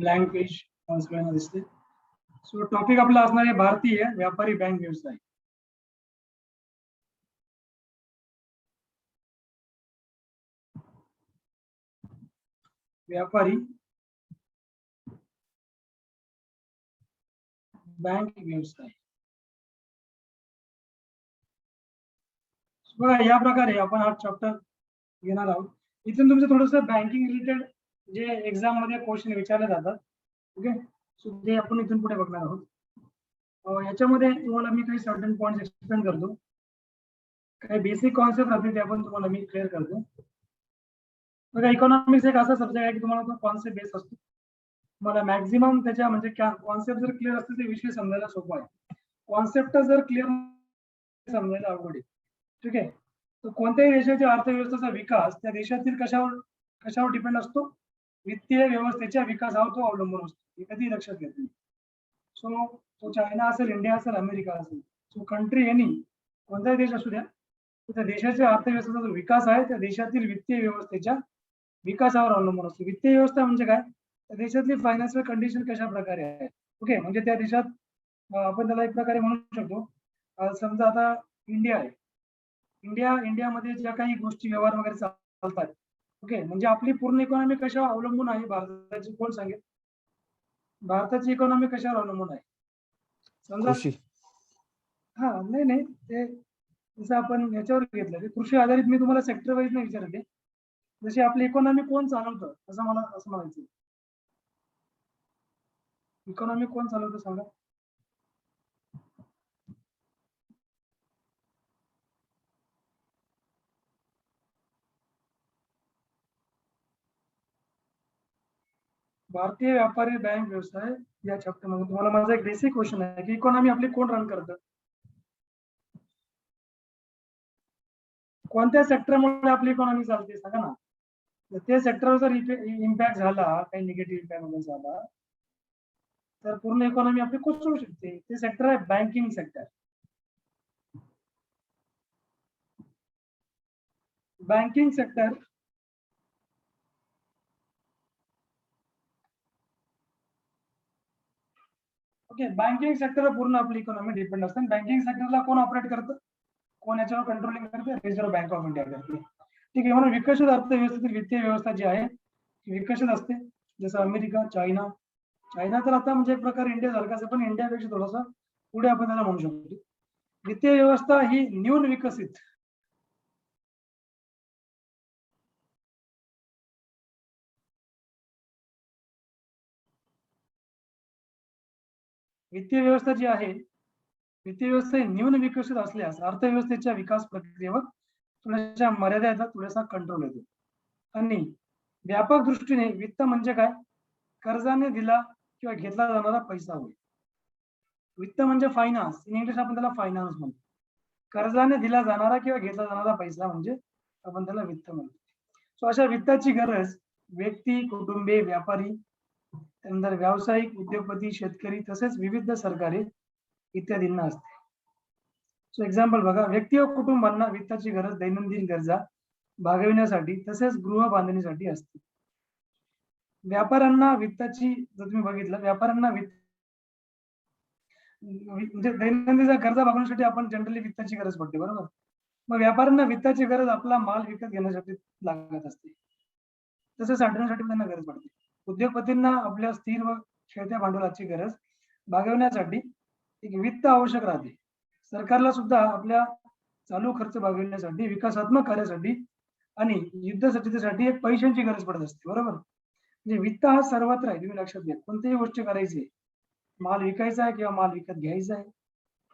Blank page सगळ्यांना दिसते. So topic आपला असणार आहे भारतीय व्यापारी बँक व्यवसाय. व्यापारी बँक व्यवसाय. बघा या प्रकारे आपण हा चॅप्टर घेणार आहोत. इथून तुमचं थोडस बँकिंग रिलेटेड जे एक्झाम मध्ये क्वेश्चन विचारले जातात, ओके, सो ते आपण इथून पुढे बघणार आहोत. याच्यामध्ये तुम्हाला मी काही सर्टन पॉइंट्स एक्सप्लेन करतो. काही बेसिक कॉन्सेप्ट राहते ते आपण तुम्हाला मी क्लिअर करतो. बघा इकॉनॉमिक्स एक असा सब्जेक्ट आहे की तुम्हाला तो कॉन्सेप्ट बेस असतो. मला मॅक्झिमम त्याच्या म्हणजे कॉन्सेप्ट जर क्लिअर असतील तर विषय समजायला सोपा आहे. कॉन्सेप्ट जर क्लिअर समजायला अवघड आहे. ठीक आहे. तर कोणत्याही देशाच्या अर्थव्यवस्थेचा विकास त्या देशातील कशावर डिपेंड असतो? वित्तीय व्यवस्थेच्या विकासावर तो अवलंबून असतो. हे कधी लक्षात घेतलं. सो तो चायना असेल, इंडिया असेल, अमेरिका असेल, सो कंट्री एनी कोणताही देश असू द्या, त्या देशाच्या अर्थव्यवस्थेचा जो विकास आहे त्या देशातील वित्तीय व्यवस्थेच्या विकासावर अवलंबून असतो. वित्तीय व्यवस्था म्हणजे काय? त्या देशातली फायनान्शियल कंडिशन कशा प्रकारे आहे. ओके, म्हणजे त्या देशात आपण त्याला एक प्रकारे म्हणू शकतो. समजा आता इंडिया आहे. इंडियामध्ये ज्या काही गोष्टी व्यवहार वगैरे चालतात, ओके, म्हणजे आपली पूर्ण इकॉनॉमी कशावर अवलंबून आहे? भारताची कोण सांगेल? भारताची इकॉनॉमी कशावर अवलंबून आहे? समजा हा नाही ते जसं आपण याच्यावर घेतलं की कृषी आधारित मी तुम्हाला सेक्टर वाईज नाही विचारते. जशी आपली इकॉनॉमी कोण चालवतं असं मला असं म्हणायचं. इकॉनॉमी कोण चालवतं सांगा? भारतीय व्यापारी बँक व्यवसाय या चॅप्टर मध्ये तुम्हाला माझा एक बेसिक क्वेश्चन आहे की इकॉनॉमी आपली कोण रन करतं? कोणत्या सेक्टरमुळे आपली इकॉनॉमी चालते सांगा ना. त्या सेक्टरवर जर इम्पॅक्ट झाला, काही निगेटिव्ह इम्पॅक्ट वगैरे झाला तर पूर्ण इकॉनॉमी आपली कोसळू शकते. ते सेक्टर आहे banking sector. Banking sector okay, banking सेक्टरवर पूर्ण आपली इकॉनॉमी डिपेंड असते. बँकिंग सेक्टरला कोण ऑपरेट करतं? कोण याच्यावर कंट्रोलिंग करते? रिझर्व्ह बँक ऑफ इंडिया करते. ठीक आहे. म्हणून विकसित अर्थव्यवस्थेतील वित्तीय व्यवस्था जी आहे ती विकसित असते. जसं अमेरिका, चायना तर आता म्हणजे एक प्रकारे इंडिया सारखाच आहे, पण इंडियापेक्षा थोडासा पुढे आपण त्याला म्हणू शकतो. वित्तीय व्यवस्था ही न्यून विकसित वित्तीय व्यवस्था जी आहे, वित्तीय व्यवस्था ही न्यून विकसित असल्यास अर्थव्यवस्थेच्या विकास प्रक्रियेवर थोड्याशा मर्यादा येतात, थोडासा कंट्रोल येतो. आणि व्यापक दृष्टीने वित्त म्हणजे काय? कर्जाने दिला किंवा घेतला जाणारा पैसा होय. वित्त म्हणजे फायनान्स, इन इंग्लिश आपण त्याला फायनान्स म्हणतो. कर्जाने दिला जाणारा किंवा घेतला जाणारा पैसा म्हणजे आपण त्याला वित्त म्हणतो. सो अशा वित्ताची गरज व्यक्ती, कुटुंबे, व्यापारी, त्यानंतर व्यावसायिक, उद्योगपती, शेतकरी तसेच विविध सरकारे इत्यादींना असते. सो एक्झाम्पल बघा, व्यक्ती व कुटुंबांना वित्ताची गरज दैनंदिन गरजा भागविण्यासाठी तसेच गृह बांधणीसाठी असते. व्यापाऱ्यांना वित्ताची जर तुम्ही बघितलं, व्यापाऱ्यांना म्हणजे दैनंदिन गरजा भागवण्यासाठी आपण जनरली वित्ताची गरज पडते, बरोबर. मग व्यापाऱ्यांना वित्ताची गरज आपला माल विकत घेण्यासाठी लागत असते, तसं साठवण्यासाठी त्यांना गरज पडते. उद्योगपतींना आपल्या स्थिर व खेळत्या भांडवलाची गरज भागवण्यासाठी एक वित्त आवश्यक राहते. सरकारला सुद्धा आपल्या चालू खर्च भागविण्यासाठी, विकासात्मक कार्यासाठी आणि युद्ध सज्जतेसाठी एक पैशांची गरज पडत असते, बरोबर. म्हणजे वित्त हा सर्वत्र आहे, तुम्ही लक्षात घ्या. कोणतीही गोष्ट करायची, माल विकायचा आहे किंवा माल विकत घ्यायचा आहे,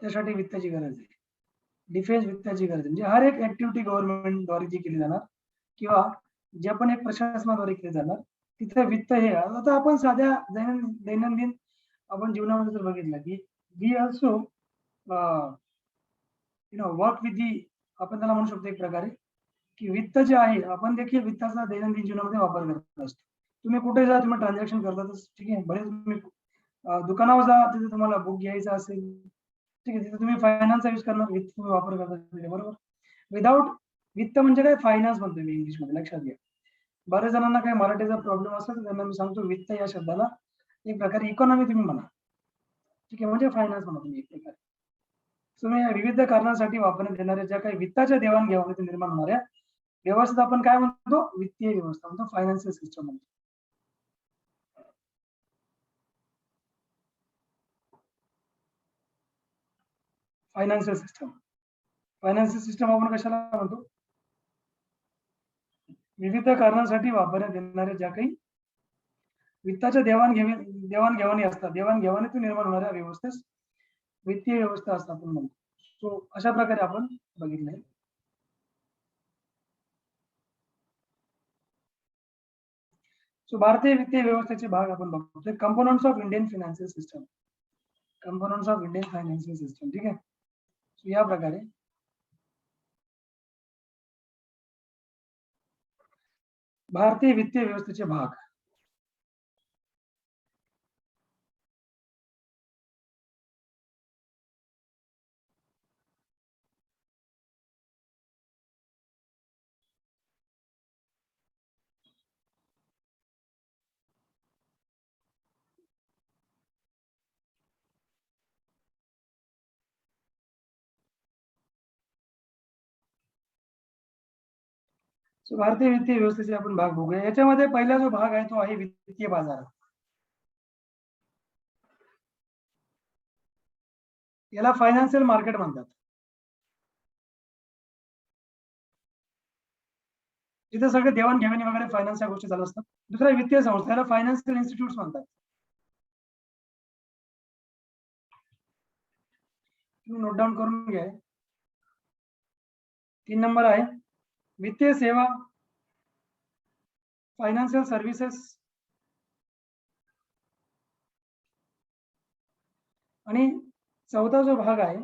त्यासाठी वित्ताची गरज आहे. डिफेन्स वित्ताची गरज म्हणजे हर एक ऍक्टिव्हिटी गव्हर्नमेंटद्वारे जी केली जाणार किंवा जे पण एक प्रशासनाद्वारे केली जाणार तिथे वित्त हे. आता आपण साध्या दैनंदिन आपण जीवनामध्ये जर बघितलं की we also work with the, आपण त्याला म्हणू शकतो एक प्रकारे की वित्त जे आहे आपण देखील वित्ताचा दैनंदिन जीवनामध्ये वापर करत असतो. तुम्ही कुठे जा, तुम्ही ट्रान्झॅक्शन करतातच, ठीक आहे. बरेच तुम्ही दुकानावर जा, तिथे तुम्हाला बुक घ्यायचा असेल, ठीक आहे, तिथे तुम्ही फायनान्सचा यूज करणार, वित्त तुम्ही वापर करता, बरोबर. विदाउट वित्त म्हणजे काय? फायनान्स म्हणतो मी इंग्लिश मध्ये, लक्षात घ्या. बऱ्याच जणांना काही मराठीचा प्रॉब्लेम असतो, त्यांना मी सांगतो वित्त या शब्दाला एक प्रकारे इकॉनॉमी तुम्ही म्हणा, ठीक आहे, म्हणजे फायनान्स म्हणा तुम्ही एक प्रकारे. तुम्ही या विविध कारणांसाठी वापरण्यात येणाऱ्या ज्या काही वित्ताच्या देवाणघेवाणीतून निर्माण होणाऱ्या व्यवस्थेत आपण काय म्हणतो? वित्तीय व्यवस्था म्हणतो, फायनान्शियल सिस्टम म्हणतो. Financial system. फायनान्शियल सिस्टम आपण कशाला म्हणतो? विविध कारणांसाठी वापरण्यात येणाऱ्या ज्या काही वित्ताच्या देवाणघेवाणी असतात, देवाणघेवाणीतून निर्माण होणाऱ्या व्यवस्थेस वित्तीय व्यवस्था असं आपण म्हणतो. सो अशा प्रकारे आपण बघितलंय. सो भारतीय वित्तीय व्यवस्थेचे भाग आपण बघतोय. Components of Indian financial system. Components of Indian financial system, ठीक आहे. सो या प्रकारे भारतीय वित्तीय व्यवस्थेचे भाग. सो भारतीय वित्तीय व्यवस्थेचे आपण भाग बघूया. याच्यामध्ये पहिला जो भाग आहे तो आहे वित्तीय बाजार. याला फायनान्शियल मार्केट म्हणतात. तिथे सगळे देवाणघेवाणी वगैरे फायनान्सच्या गोष्टी चालू असतात. दुसरा वित्तीय संस्था, याला फायनान्शियल इन्स्टिट्यूट म्हणतात. तुम्ही नोट डाऊन करून घ्या. 3 नंबर आहे वित्तीय सेवा, फायनान्शियल सर्व्हिसेस आणि चौथा जो भाग आहे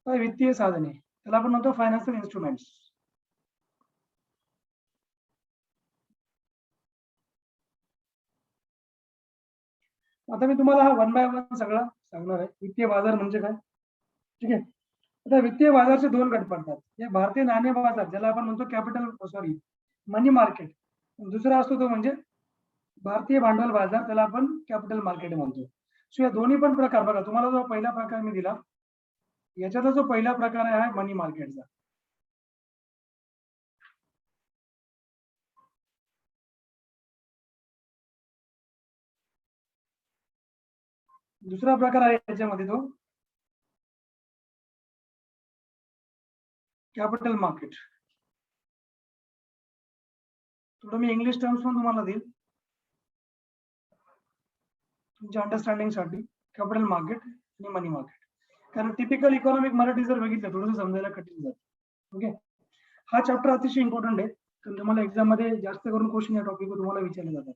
तो वित्तीय साधने, त्याला आपण म्हणतो फायनान्शियल इन्स्ट्रुमेंट्स. आता मी तुम्हाला हा वन बाय वन सगळा सांगणार आहे. वित्तीय बाजार म्हणजे काय, ठीक आहे. आता वित्तीय बाजारचे दोन गट पडतात. एक भारतीय नाणे बाजार, ज्याला आपण म्हणतो कॅपिटल मनी मार्केट. दुसरा असतो तो म्हणजे भारतीय भांडवल बाजार, त्याला आपण कॅपिटल मार्केट म्हणतो. सो या दोन्ही पण प्रकार बघा, तुम्हाला जो पहिला प्रकार मी दिला, याच्यातला जो पहिला प्रकार आहे मनी मार्केटचा. दुसरा प्रकार आहे याच्यामध्ये तो कॅपिटल मार्केट. थोडं मी इंग्लिश टर्म्स पण तुम्हाला देईल तुमच्या अंडरस्टँडिंगसाठी. कॅपिटल मार्केट आणि मनी मार्केट, कारण टिपिकल इकॉनॉमिक मराठी जर बघितलं थोडंसं समजायला कठीण जातं. ओके, हा चॅप्टर अतिशय इम्पॉर्टंट आहे, कारण तुम्हाला एक्झाम मध्ये जास्त करून क्वेश्चन या टॉपिकवर तुम्हाला विचारले जातात.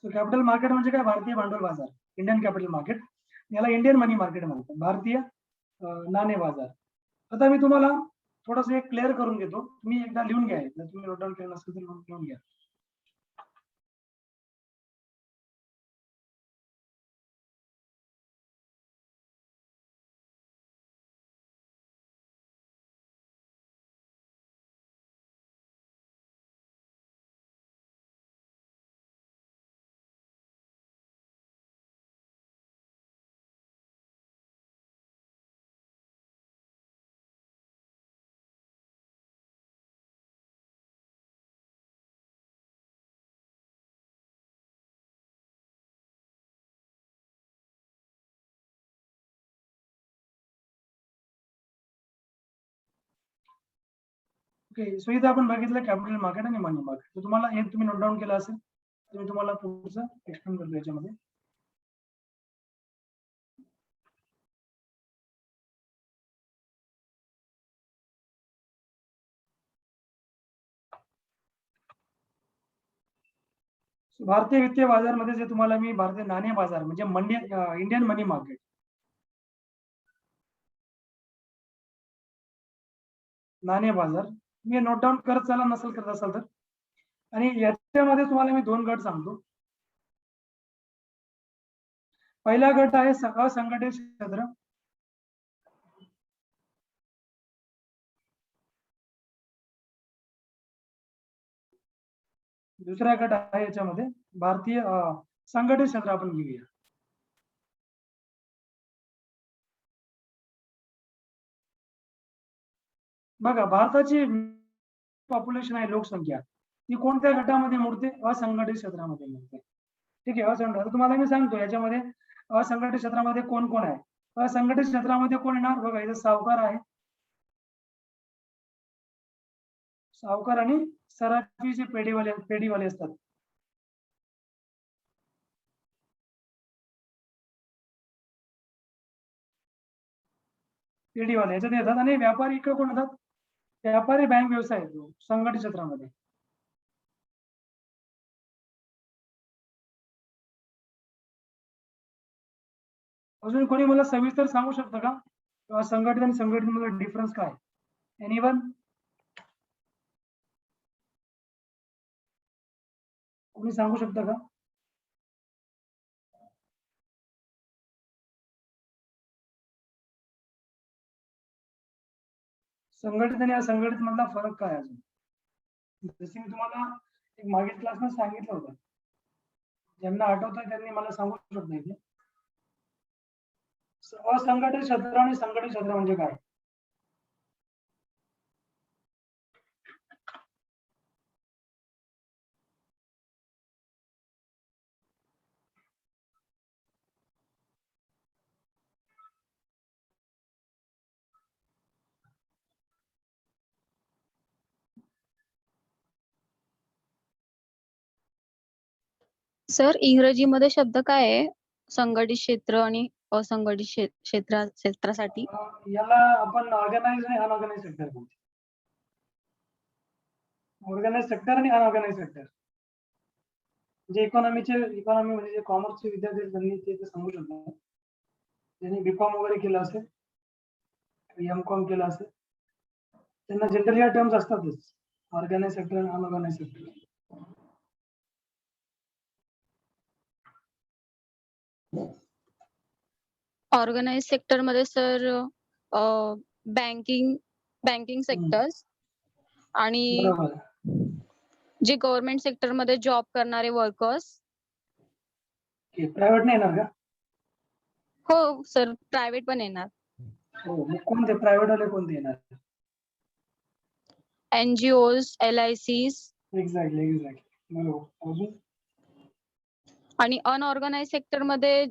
सो कॅपिटल मार्केट म्हणजे काय? भारतीय भांडवल बाजार, इंडियन कॅपिटल मार्केट. याला इंडियन मनी मार्केट म्हणतात, भारतीय नाणे बाजार. आता मी तुम्हाला थोडंसं एक क्लिअर करून देतो, तुम्ही एकदा लिहून घ्या. जर तुम्ही नोट डाऊन केलं नसेल तर लिहून घ्या. ओके, सो इथे आपण बघितलं कॅपिटल मार्केट आणि मनी मार्केट. तर तुम्हाला हे तुम्ही नोट डाऊन केलं असेल तर मी तुम्हाला पुढचं एक्सप्लेन करतो याच्यामध्ये. भारतीय वित्तीय बाजार मध्ये जे तुम्हाला मी भारतीय नाणे बाजार म्हणजे इंडियन मनी मार्केट, नाणे बाजार मी नोट डाऊन करत चाला नसेल करत असाल तर. आणि याच्यामध्ये तुम्हाला मी दोन गट सांगतो. पहिला गट आहे असंघटित क्षेत्र, दुसरा गट आहे याच्यामध्ये भारतीय संघटित क्षेत्र आपण घेऊया. बघा, भारताची पॉप्युलेशन आहे, लोकसंख्या, ती कोणत्या गटामध्ये मोडते? असंघटित क्षेत्रामध्ये मोडते. ठीक आहे, असंघटित. तुम्हाला मी सांगतो याच्यामध्ये असंघटित क्षेत्रामध्ये कोण कोण आहे. असंघटित क्षेत्रामध्ये कोण येणार? बघा, इथे सावकार आहे, सावकार आणि सराफी जे पेढीवाले असतात. पेढीवाले याच्यात येतात. आणि व्यापारी इकडे कोण येतात? व्यापारी बँक व्यवसाय येतो संघटित क्षेत्रामध्ये. अजून कोणी मला सविस्तर सांगू शकतं का संघटित आणि संघटित मध्ये डिफरन्स काय? एनीवन? कोणी सांगू शकतं का? संघटित आणि असंघटित मधला फरक काय अजून? जसे मी तुम्हाला एक मागील क्लासमध्ये सांगितलं होतं, ज्यांना आठवतंय त्यांनी मला सांगू शकत नाही. असंघटित क्षेत्र आणि संघटित क्षेत्र म्हणजे काय? सर, इंग्रजीमध्ये शब्द काय आहे संघटित क्षेत्र आणि असंघटित क्षेत्रासाठी? याला आपण ऑर्गनाइज आणि अनऑर्गनाइज सेक्टर बोलतो. ऑर्गनाइज सेक्टर आणि अनऑर्गनाइज सेक्टर. जे इकॉनॉमी म्हणजे जे कॉमर्सचे विद्यार्थी आहेत त्यांनी ते सांगू शकतात. ज्यांनी बीकॉम वगैरे केलं असेल, एमकॉम केलं असेल, त्यांना जनरली या टर्म्स असतातच, ऑर्गनाइज सेक्टर आणि अनऑर्गनाइज सेक्टर. ऑर्गनाइज सेक्टर मध्ये सर बँकिंग सेक्टर्स आणि बरोबर. जे गव्हर्नमेंट सेक्टर मध्ये जॉब करणारे वर्कर्स. प्रायव्हेट नाही येणार का? हो सर, प्रायव्हेट पण येणार. हो, मग कोणते प्रायव्हेट वाले कोणते येणार? NGOs, LICs. एक्झॅक्टली बरोबर. अजून? आणि अनऑर्गनाइज सेक्टर मध्ये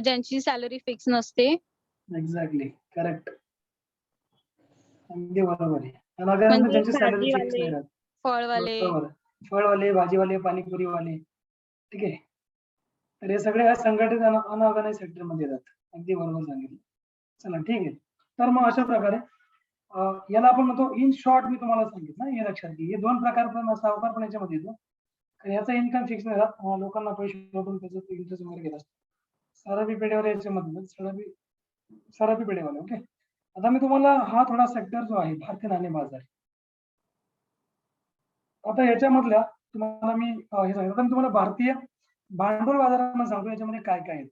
ज्यांची सॅलरी फिक्स नसते. एक्झॅक्टली करेक्ट, अगदी बरोबर आहे. अनऑर्गनाइज ज्यांची सॅलरी फिक्स नाही राहत. फळवाले, बरोबर, फळवाले, भाजीवाले, पाणीपुरीवाले. ठीक आहे, तर हे सगळे संघटित अनऑर्गनाइज सेक्टर मध्ये येतात. अगदी बरोबर सांगितलं. चला ठीक आहे. तर मग अशा प्रकारे याला आपण म्हणतो, इन शॉर्ट मी तुम्हाला सांगितलं, हे लक्षात घे. हे दोन प्रकार पण सावकार पण याच्यामध्ये येतो. याचा इन्कम फिक्स नाही राहत, लोकांना पैसे वाटून त्याचं इंटरेस्ट वगैरे घेत असतो. सराफी पेढेवाले याच्यामध्ये सराफी पेढेवाले. ओके, आता मी तुम्हाला हा थोडा सेक्टर जो आहे भारतीय नाणे बाजार, आता याच्यामधल्या तुम्हाला मी हे सांगितलं. आता मी तुम्हाला भारतीय भांडवल बाजारामध्ये सांगतो याच्यामध्ये काय काय आहे.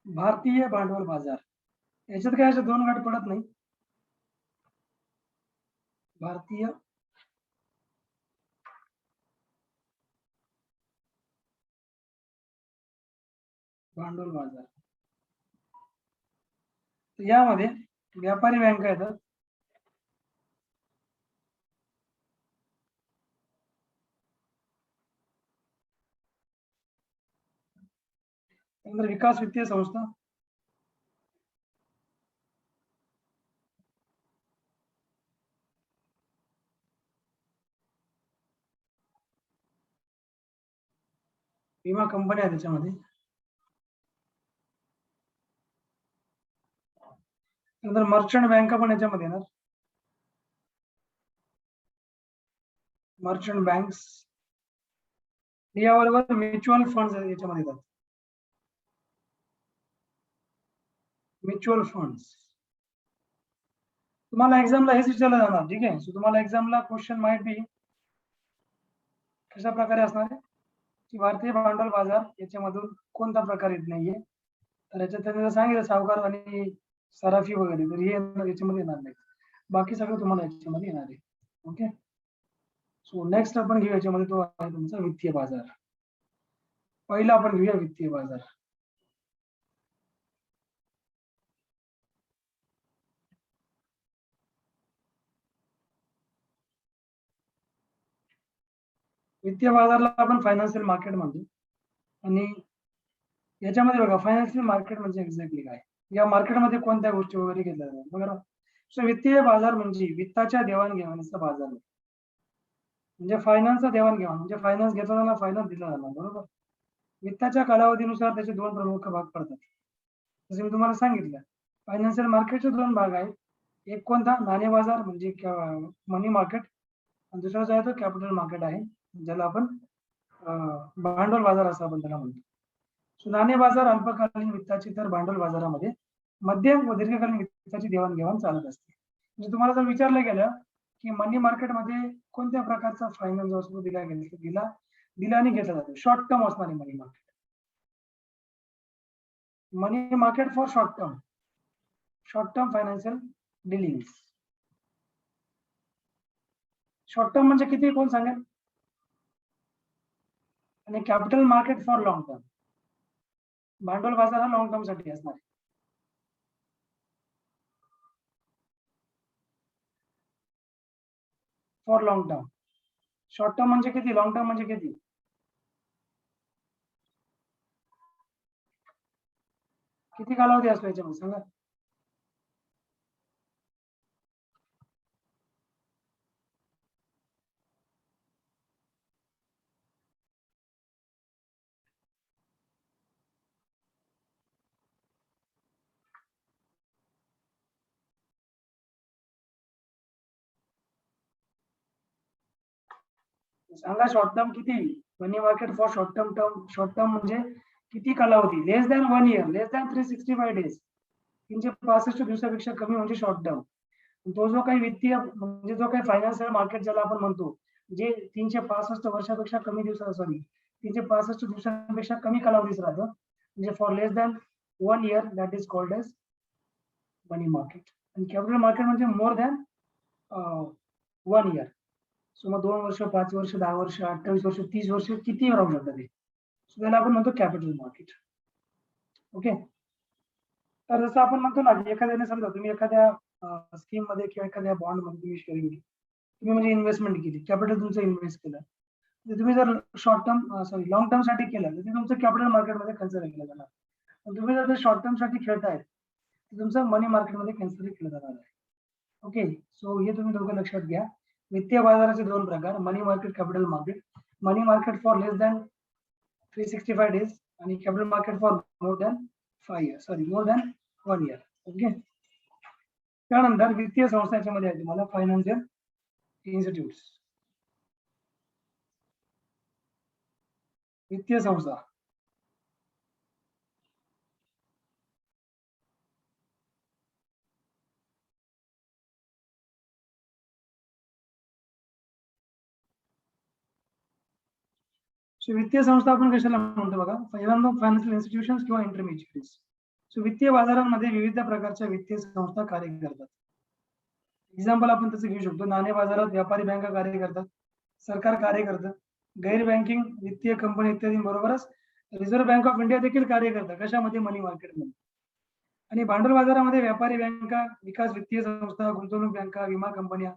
भारतीय भांडवल बाजार याच्यात काय असे दोन गट पडत नाही. भारतीय भांडवल बाजार, यामध्ये व्यापारी बँका येतात, त्यानंतर विकास वित्तीय संस्था, विमा कंपन्या आहेत त्याच्यामध्ये, नंतर मर्चंट बँका पण याच्यामध्ये येणार, मर्चंट बँक्स. याबरोबर म्युच्युअल फंड याच्यामध्ये येतात, म्युच्युअल फंड. तुम्हाला एक्झामला हेच विचारलं जाणार. ठीक आहे, सो तुम्हाला एक्झामला क्वेश्चन माइट बी कशा प्रकारे असणार आहे की भारतीय भांडवल बाजार याच्यामधून कोणता प्रकार येत नाहीये. तर याच्यात त्यांनी सांगितलं सावकार आणि सराफी वगैरे, तर हे याच्यामध्ये येणार नाही. बाकी सगळं तुम्हाला याच्यामध्ये येणार आहे. ओके, सो नेक्स्ट आपण घेऊ याच्यामध्ये तो आहे तुमचा वित्तीय बाजार. पहिला आपण घेऊया वित्तीय बाजार. वित्तीय बाजारला आपण फायनान्शियल मार्केट म्हणतो. आणि याच्यामध्ये बघा फायनान्शियल मार्केट म्हणजे एक्झॅक्टली काय, या मार्केटमध्ये कोणत्या गोष्टी वगैरे घेतल्या जातात बघा. सो वित्तीय बाजार म्हणजे वित्ताच्या देवाणघेवाणीचा बाजार आहे. म्हणजे फायनान्सचा देवाणघेवाण, म्हणजे फायनान्स घेतला जाणार, फायनान्स दिला जाणार, बरोबर. वित्ताच्या कालावधीनुसार त्याचे दोन प्रमुख भाग पडतात. जसे मी तुम्हाला सांगितलं, फायनान्शियल मार्केटचे दोन भाग आहेत. एक कोणता, नाणे बाजार म्हणजे मनी मार्केट, आणि दुसरा जो आहे तो कॅपिटल मार्केट आहे, ज्याला आपण भांडवल बाजार असं आपण त्याला म्हणतो. सो नाणे बाजार अल्पकालीन वित्ताची, तर भांडवल बाजारामध्ये मध्यम व दीर्घकालीन वित्ताची देवाणघेवाण चालत असते. म्हणजे तुम्हाला जर विचारलं गेलं की मनी मार्केटमध्ये कोणत्या प्रकारचा फायनान्स असतो दिला आणि घेतला जातो, शॉर्ट टर्म असणारे money market. Money market for short term financial dealing. Short term म्हणजे किती, कोण सांगेल? आणि capital market for long term. भांडवल बाजार हा लॉंग टर्म साठी असणार आहे. For long term. Short term म्हणजे किती, लॉंग टर्म म्हणजे किती? किती कालावधी असतो याच्यामध्ये सांगा. सांगा शॉर्ट टर्म किती, मनी मार्केट फॉर शॉर्ट टर्म म्हणजे किती कालावधी, लेस दॅन 1 इयर, लेस दॅन 365 डेज, 365 दिवसापेक्षा कमी म्हणजे शॉर्ट टर्म. तो जो काही वित्तीय म्हणजे जो काही फायनान्शियल मार्केट ज्याला आपण म्हणतो, जे 365 वर्षापेक्षा कमी दिवसा 365 दिवसांपेक्षा कमी कालावधीच राहतं, म्हणजे for less than 1 year, that is called as money market. आणि कॅपिटल मार्केट म्हणजे मोर दॅन 1 इयर. सो मग 2 वर्ष, 5 वर्ष, 10 वर्ष, 28 वर्ष, 30 वर्ष, किती राहू शकतात ते. सो त्याला आपण म्हणतो कॅपिटल मार्केट. ओके. तर जसं आपण म्हणतो ना, एखाद्याने समजा तुम्ही एखाद्या स्कीम मध्ये किंवा एखाद्या बॉन्ड मध्ये तुम्ही शेअर केली, तुम्ही म्हणजे इन्व्हेस्टमेंट केली, कॅपिटल तुमचं इन्व्हेस्ट केलं, तुम्ही जर लॉंग टर्म साठी केलं तर ते तुमचं कॅपिटल मार्केटमध्ये कन्सिडर केलं जाणार. तुम्ही जर शॉर्ट टर्म साठी खेळताय तर तुमचं मनी मार्केटमध्ये कन्सिडर केलं जाणार आहे. ओके. सो हे तुम्ही दोघं लक्षात घ्या. वित्तीय बाजाराचे दोन प्रकार, money market, capital market. Money market for less than 365 days आणि capital market for more than 1 year. Okay. त्यानंतर वित्तीय संस्थांच्या मध्ये आहे तुम्हाला फायनान्शियल इन्स्टिट्यूट्स. वित्तीय संस्था. वित्तीय संस्था आपण कशाला म्हणतो बघा, पहिल्यांदा फायनान्शियल इन्स्टिट्यूशन्स किंवा इंटरमिजिएटरीज. सो वित्तीय बाजारांमध्ये विविध प्रकारच्या वित्तीय संस्था कार्य करतात. एक्झाम्पल आपण तसं घेऊ शकतो, नाणे बाजारात व्यापारी बँका कार्य करतात, सरकार कार्य करतं, गैर बँकिंग वित्तीय कंपनी इत्यादी बरोबरच रिझर्व्ह बँक ऑफ इंडिया देखील कार्य करतं. कशामध्ये, मनी मार्केटमध्ये. आणि भांडवल बाजारामध्ये व्यापारी बँका, विकास वित्तीय संस्था, गुंतवणूक बँका, विमा कंपन्या,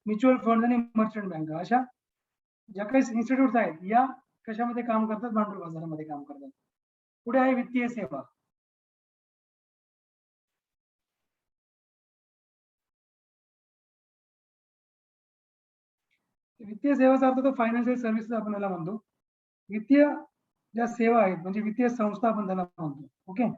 म्युच्युअल फंड आणि मर्चंट बँका अशा ज्या काही इन्स्टिट्यूट आहेत या कशामध्ये काम करतात, भांडवल बाजारामध्ये काम करतात. पुढे आहे वित्तीय सेवा. वित्तीय सेवाचा अर्थ तो फायनान्शियल सर्व्हिसेस आपण याला म्हणतो. वित्तीय ज्या सेवा आहेत म्हणजे वित्तीय संस्था आपण त्याला म्हणतो. ओके.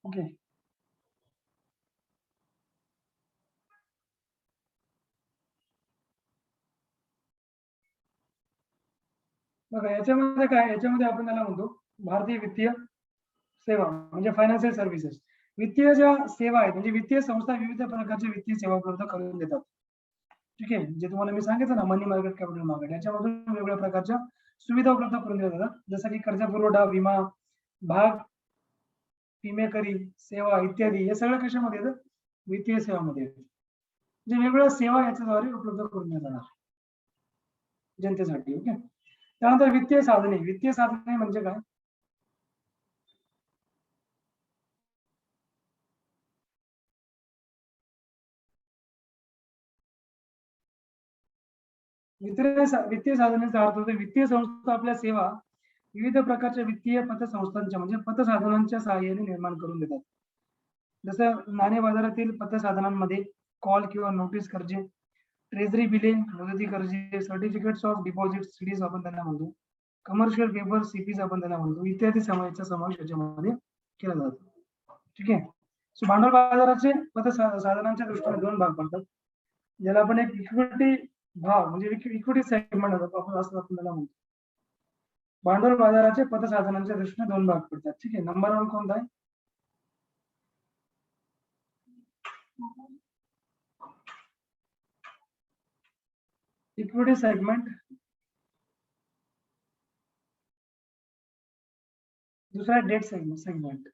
ओके. बघा याच्यामध्ये काय, याच्यामध्ये आपण त्याला म्हणतो भारतीय वित्तीय सेवा म्हणजे फायनान्शियल सर्व्हिसेस. वित्तीय ज्या सेवा आहेत म्हणजे वित्तीय संस्था विविध प्रकारच्या वित्तीय सेवा उपलब्ध करून देतात. ठीक आहे. जे तुम्हाला मी सांगितलं ना, मनी मार्केट, कॅपिटल मार्केट, याच्यामधून वेगवेगळ्या प्रकारच्या सुविधा उपलब्ध करून दिल्या जातात. जसं की कर्ज पुरवठा, विमा, भाग विमेकरी सेवा इत्यादी. हे सगळं कशामध्ये येतं, वित्तीय सेवामध्ये येते. म्हणजे वेगवेगळ्या सेवा याच्याद्वारे उपलब्ध करून देण्यात जाणार जनतेसाठी. ओके. त्यानंतर वित्तीय साधने. वित्तीय साधने म्हणजे काय? वित्तीय साधनांचा अर्थ होतो वित्तीय संस्था आपल्या सेवा विविध प्रकारच्या वित्तीय पतसंस्थांच्या म्हणजे पतसाधनांच्या सहाय्याने निर्माण करून देतात. जसं नाणे बाजारातील पतसाधनांमध्ये कॉल किंवा नोटीस कर्जे, ट्रेझरी बिले, मुदती कर्जे, सर्टिफिकेट्स ऑफ डिपॉझिट सीडीज आपण त्यांना म्हणतो, कमर्शियल पेपर सीपीज आपण त्यांना म्हणतो, इत्यादी समावेश याच्यामध्ये केला जातो. ठीक आहे. सो भांडवल बाजाराचे पतसाधनांच्या दृष्टीने दोन भाग पडतात, ज्याला आपण एक इक्विटी भाग म्हणजे इक्विटी सेगमेंट आपण असं आपण त्याला म्हणतो. भांडवल बाजाराचे पतसाधनांच्या दृष्टीने दोन भाग पडतात. ठीक आहे. नंबर 1 कोणता आहे? Equity segment. दूसरा डेट सेगमेंट.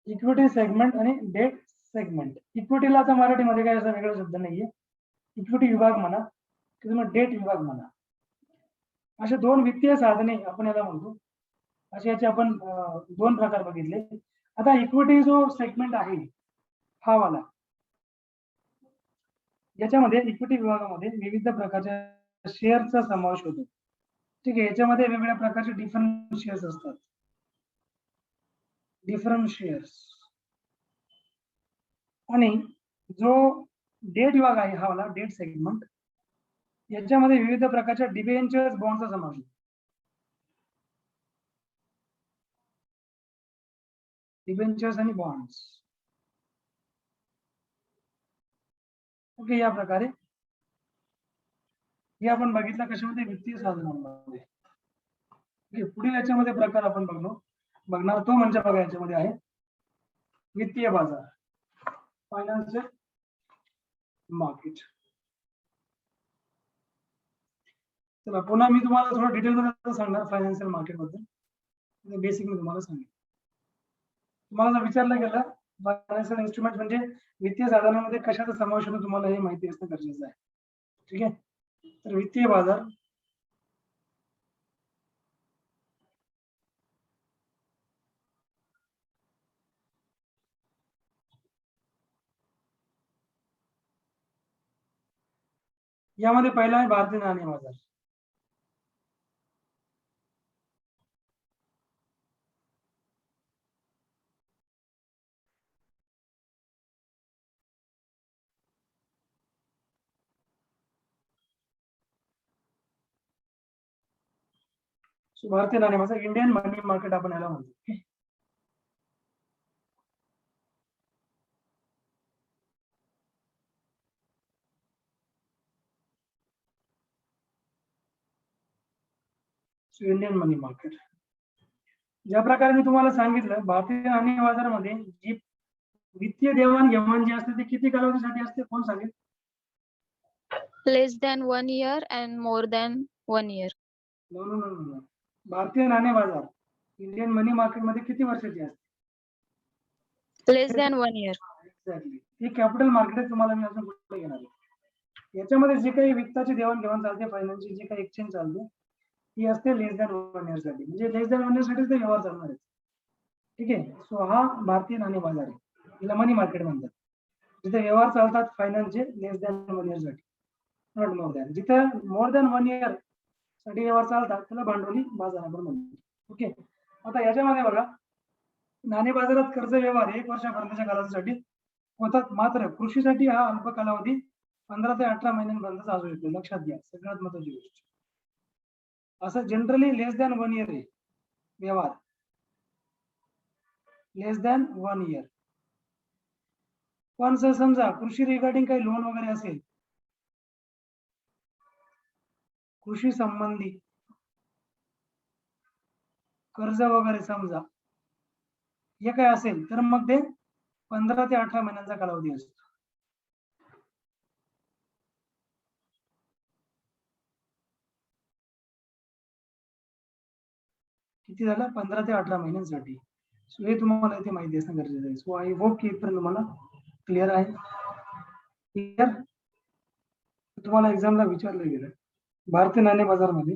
इक्विटी सेगमेंट आणि डेट सेगमेंट. इक्विटीला आता मराठीमध्ये काय असा वेगळा शब्द नाहीये. इक्विटी विभाग म्हणा किंवा डेट विभाग म्हणा, असे दोन वित्तीय साधने आपण याला म्हणतो. असे याचे आपण दोन प्रकार बघितले. आता इक्विटी जो सेगमेंट आहे हा वाला, याच्यामध्ये इक्विटी विभागामध्ये विविध प्रकारच्या शेअरचा समावेश होतो. ठीक आहे. याच्यामध्ये वेगवेगळ्या प्रकारचे डिफरंट शेअर्स असतात. Different shares. आणि जो डेट विभाग आहे हा वाला डेट सेगमेंट, याच्यामध्ये विविध प्रकारच्या डिबेंचर्स बॉन्डचा समावेश होतो. डिबेंचर्स आणि बॉन्ड्स. ओके. या प्रकारे हे आपण बघितलं कशामध्ये? वित्तीय साधनांमध्ये. पुढील याच्यामध्ये प्रकार आपण बघणार तो म्हणजे बघा याच्यामध्ये आहे वित्तीय बाजार, फायनान्शियल मार्केट. चला पुन्हा मी तुम्हाला थोडं डिटेल मध्ये सांगणार फायनान्शियल मार्केट बद्दल. बेसिक मी तुम्हाला सांगेन. तुम्हाला जर विचारलं गेलं फायनान्शियल इन्स्ट्रुमेंट म्हणजे वित्तीय साधनांमध्ये कशाचा समावेश होतो तुम्हाला हे माहिती असणं गरजेचं आहे. ठीक आहे. तर वित्तीय बाजार यामध्ये पहिला आहे भारतीय नाणे बाजार. भारतीय नाणे बाजार, इंडियन मनी मार्केट आपण याला म्हणतो. इंडियन मनी मार्केट. ज्या प्रकारे मी तुम्हाला सांगितलं भारतीय नाणे बाजारामध्ये जी वित्तीय देवाणघेवाण जी असते ती किती कालावधीसाठी असते कोण सांगेल? Less than 1 year and more than 1 year. No. भारतीय नाणे बाजार इंडियन मनी मार्केट मध्ये किती वर्षाची असते? Less than 1 year. एक्झॅक्टली. ही कॅपिटल मार्केट तुम्हाला मी अजून कुठे घेणार आहे. याच्यामध्ये जे काही वित्ताची देवाणघेवाण चालते, फायनान्सची जे काही एक्सचेंज चालते ती असते लेस दॅन 1 इयर साठी. म्हणजे लेस दॅन 1 इयर साठी ते व्यवहार चालणार आहे. ठीक आहे. सो हा भारतीय नाणे बाजार आहे, याला मनी मार्केट म्हणतात. जिथे व्यवहार चालतात फायनान्सचे लेस दॅन 1 इयर साठी, नॉट मोर दॅन. जिथे मोर दॅन 1 इयर साठी व्यवहार चालतात त्याला भांडवली बाजार आपण म्हणतो. ओके. आता याच्यामध्ये बघा नाणे बाजारात कर्ज व्यवहार 1 वर्षापर्यंतच्या कालावधीसाठी होतात. मात्र कृषीसाठी हा अल्प कालावधी 15 ते 18 महिन्यांपर्यंत चालू येतो. लक्षात घ्या सगळ्यात महत्त्वाची गोष्ट. असं जनरली लेस दॅन 1 इयर आहे व्यवहार, लेस दॅन 1 इयर. पण जर समजा कृषी रिगार्डिंग काही लोन वगैरे असेल, कृषी संबंधी कर्ज वगैरे समजा हे काय असेल तर मग ते 15 ते 18 महिन्यांचा कालावधी असतो. किती झालं 15 ते 18 महिन्यांसाठी. सो हे तुम्हाला इथे माहिती असणं गरजेचं आहे. सो आय होप की इथपर्यंत तुम्हाला क्लिअर आहे. क्लिअर तुम्हाला एक्झामला विचारलं गेलं भारतीय नाणे बाजारमध्ये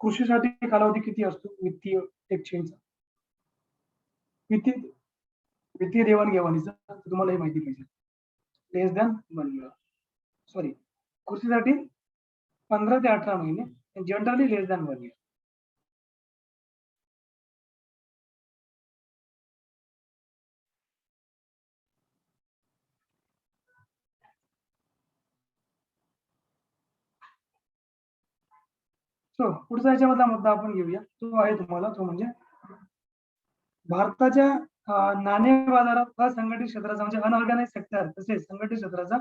कृषीसाठी कालावधी किती असतो वित्तीय एक्सचेंजचा वित्तीय वित्तीय देवाणघेवाणीचा तुम्हाला हे माहिती पाहिजे. लेस दॅन 1 इयर. सॉरी, कृषीसाठी 15 ते 18 महिने, जनरली लेस दॅन 1 इयर. सो पुढचा याच्यामधला मुद्दा आपण घेऊया. तो आहे तुम्हाला तो म्हणजे भारताच्या नाणे बाजारात असंघटित क्षेत्राचा म्हणजे अनऑर्गनाइज सेक्टर तसेच संघटित क्षेत्राचा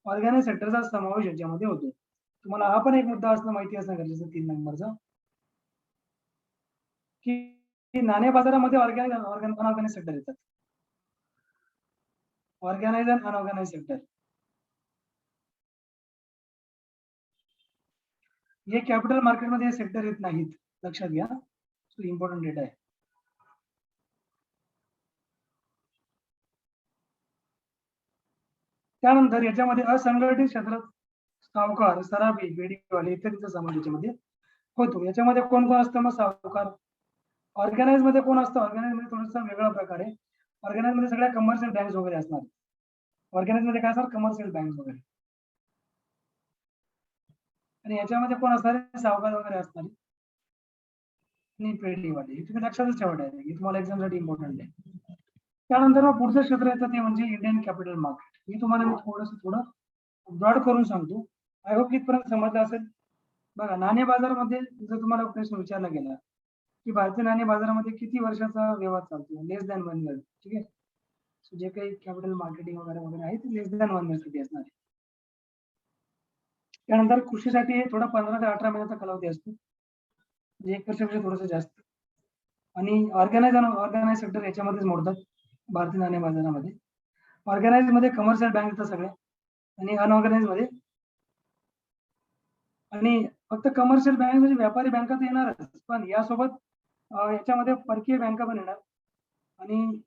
ऑर्गनाइज सेक्टरचा समावेश याच्यामध्ये होतो. तुम्हाला हा पण एक मुद्दा असणं माहिती असणं गरजेचं 3 नंबरचा की नाणे बाजारामध्ये अनऑर्गनाइज सेक्टर येतात. ऑर्गनाइज अँड अनऑर्गनाइज सेक्टर हे कॅपिटल मार्केटमध्ये सेक्टर येत नाहीत, लक्षात घ्या. सो इम्पॉर्टंट डेटा आहे. त्यानंतर याच्यामध्ये असंघटित क्षेत्रात सावकार, सराफी, बेडीवाले इत्यादीचा समावेश याच्यामध्ये होतो. याच्यामध्ये कोण कोण असतं मग सावकार? ऑर्गनाइज मध्ये कोण असतं? ऑर्गनाइज मध्ये थोडासा वेगळा प्रकार आहे. ऑर्गनाइज मध्ये सगळ्या कमर्शियल बँक वगैरे असणार. ऑर्गनाइज मध्ये काय असणार? कमर्शियल बँक वगैरे. आणि याच्यामध्ये कोण असणार? सावकार वगैरे असणार आणि पेडीवाले. हे तुम्ही लक्षातच ठेवा, हे तुम्हाला एक्झामसाठी इम्पॉर्टंट आहे. त्यानंतर मग पुढचं क्षेत्र येतं ते म्हणजे इंडियन कॅपिटल मार्केट. मी तुम्हाला थोडं ब्रॉड करून सांगतो. आय होप इथपर्यंत समजलं असेल. बघा, नाणे बाजारामध्ये जर तुम्हाला प्रश्न विचारला गेला की भारतीय नाणे बाजारामध्ये किती वर्षाचा व्यवहार चालतो, लेस दॅन 1 इयर. ठीक आहे. सो जे काही कॅपिटल मार्केटिंग वगैरे वगैरे आहे ते लेस दॅन 1 इयर साठी असणार आहे. त्यानंतर कृषीसाठी हे थोडा 15 ते 18 महिन्याचा कालावधी असतो, म्हणजे 1 वर्षापेक्षा थोडंसं जास्त. आणि ऑर्गनाइज सेक्टर याच्यामध्येच मोडतात भारतीय नाणे बाजारामध्ये. ऑर्गनाइज मध्ये कमर्शियल बँक येतात सगळ्या आणि अनऑर्गनाइज मध्ये आणि फक्त कमर्शियल बँक म्हणजे व्यापारी बँका तर येणारच, पण यासोबत याच्यामध्ये परकीय बँका पण येणार आणि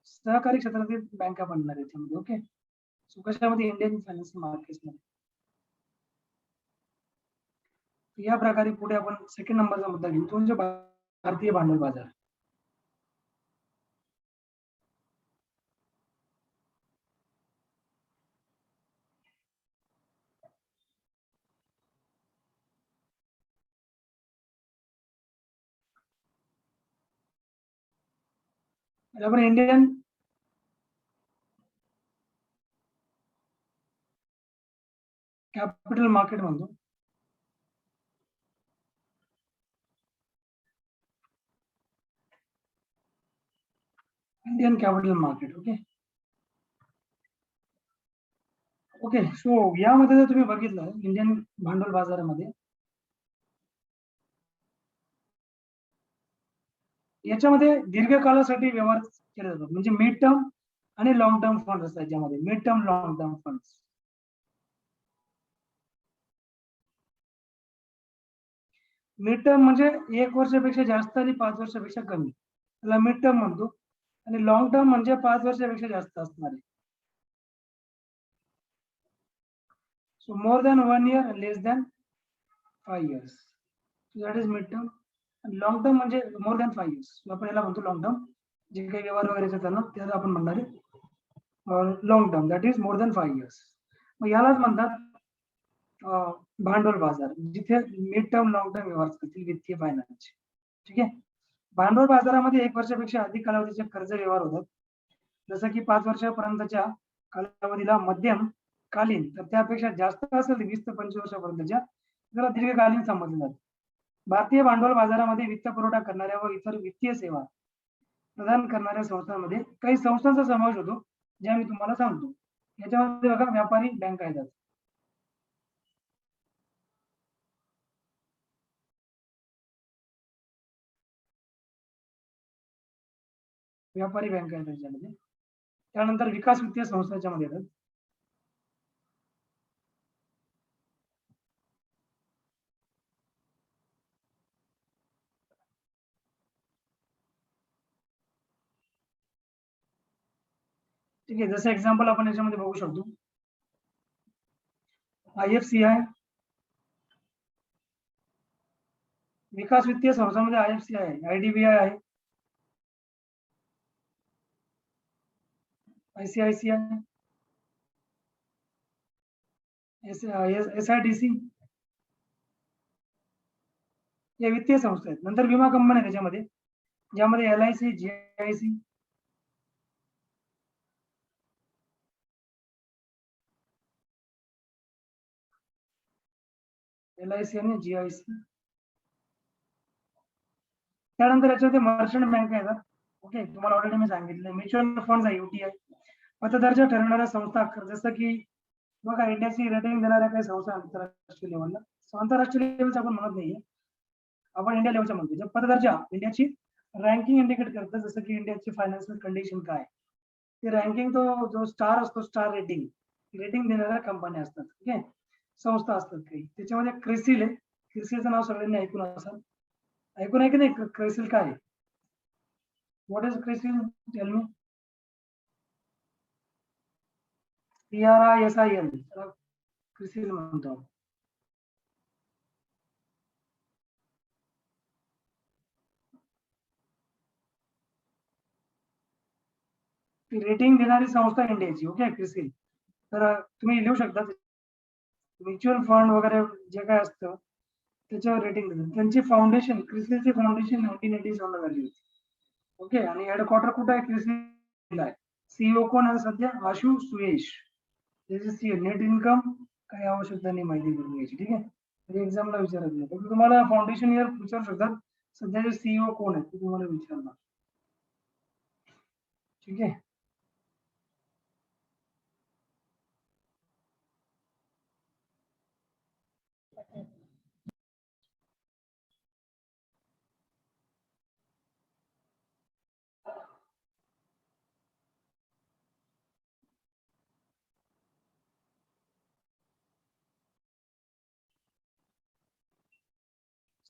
सहकारी क्षेत्रातील बँका पण येणार याच्यामध्ये. ओके. सो कशामध्ये? इंडियन फायनान्शियल मार्केट्समध्ये. या प्रकारे पुढे आपण सेकंड नंबरचा मुद्दा घेऊ, तो म्हणजे भारतीय भांडवल बाजार. आपण इंडियन कॅपिटल मार्केट म्हणतो. Indian capital market. Okay. Okay. So यामध्ये जर तुम्ही बघितलं इंडियन भांडवल बाजारामध्ये, याच्यामध्ये दीर्घकालासाठी व्यवहार केले जातात, म्हणजे मिड टर्म आणि लॉंग टर्म फंड असतात. याच्यामध्ये mid term, long term fund. Mid term म्हणजे 1 वर्षापेक्षा जास्त आणि 5 वर्षापेक्षा कमी, त्याला मिड टर्म म्हणतो. आणि लॉंग टर्म म्हणजे 5 वर्षापेक्षा जास्त असणारे. So more than 1 year, less than 5 years. That is mid term. आणि लॉंग टर्म म्हणजे मोर दॅन 5 इयर्स. आपण याला म्हणतो लॉंग टर्म. जे काही व्यवहार वगैरे येतात ना त्याला आपण म्हणणार आहे long term, that is more than 5 years. मग यालाच म्हणतात भांडवल बाजार, जिथे मिड टर्म, लॉंग टर्म व्यवहार करतील वित्तीय फायनान्स. ठीक आहे. भांडवल बाजारामध्ये 1 वर्षापेक्षा अधिक कालावधीचे कर्ज व्यवहार होतात. जसं की 5 वर्षापर्यंतच्या कालावधीला मध्यम कालीन, तर त्यापेक्षा जास्त असेल 20 ते 25 वर्षापर्यंतच्या त्याला दीर्घकालीन समजले जाते. भारतीय भांडवल बाजारामध्ये वित्त पुरवठा करणाऱ्या व इतर वित्तीय सेवा प्रदान करणाऱ्या संस्थांमध्ये काही संस्थांचा समावेश होतो, ज्या मी तुम्हाला सांगतो. याच्यामध्ये बघा, व्यापारी बँका येतात. व्यापारी बँका येतात त्याच्यामध्ये. त्यानंतर विकास वित्तीय संस्था याच्यामध्ये येतात. ठीक आहे. जसं एक्झाम्पल आपण याच्यामध्ये बघू शकतो. IFCI, विकास वित्तीय संस्थांमध्ये IFCI आहे, IDBI आहे, ICICI, SIDC या वित्तीय संस्था आहेत. नंतर विमा कंपन्या त्याच्यामध्ये, ज्यामध्ये LIC, GIC, LIC आणि GIC. त्यानंतर याच्यामध्ये मर्चंट बँक येतात. ओके, तुम्हाला ऑलरेडी मी सांगितलं. म्युच्युअल फंड आहे, UTI. पतदर्जा ठरवणाऱ्या संस्था, जसं की बघा इंडियाची रेटिंग देणाऱ्या काही संस्था आंतरराष्ट्रीय लेवलला. आंतरराष्ट्रीय लेवलचं आपण म्हणत नाहीये, आपण इंडिया लेवलच्या म्हणतो. जे पतदर्जा इंडियाची रँकिंग इंडिकेट करतं, जसं की इंडियाची फायनान्शियल कंडिशन काय, ते रँकिंग तो जो स्टार असतो, स्टार रेटिंग देणाऱ्या कंपन्या असतात. ओके, संस्था असतात काही. त्याच्यामध्ये क्रिसिल आहे. क्रिसिलचं नाव सगळ्यांनी ऐकून असाल, ऐकून आहे की नाही? क्रिसिल काय आहे? What is CRISIL? Tell me. CRISIL, CRISIL म्हणतो. ती रेटिंग देणारी संस्था इंडियाची. ओके, क्रिसिल. तर तुम्ही लिहू शकता, म्युच्युअल फंड वगैरे जे काय असतं त्याच्यावर रेटिंग देतात. त्यांची फाउंडेशन, क्रिसिलची फाउंडेशन 1987 ला झाली होती. ओके, आणि हेडक्वार्टर कुठे आहे? क्रिसिल आहे. CEO कोण आहे सध्या? आशु सुयेश. त्याचे CEO. नेट इन्कम काही आवश्यकता नाही माहिती करून घ्यायची. ठीक आहे, म्हणजे एक्झामला विचारत नाही. फक्त तुम्हाला फाउंडेशन इयर विचारू शकतात, सध्याचे CEO कोण आहेत ते तुम्हाला विचारणार. ठीक आहे.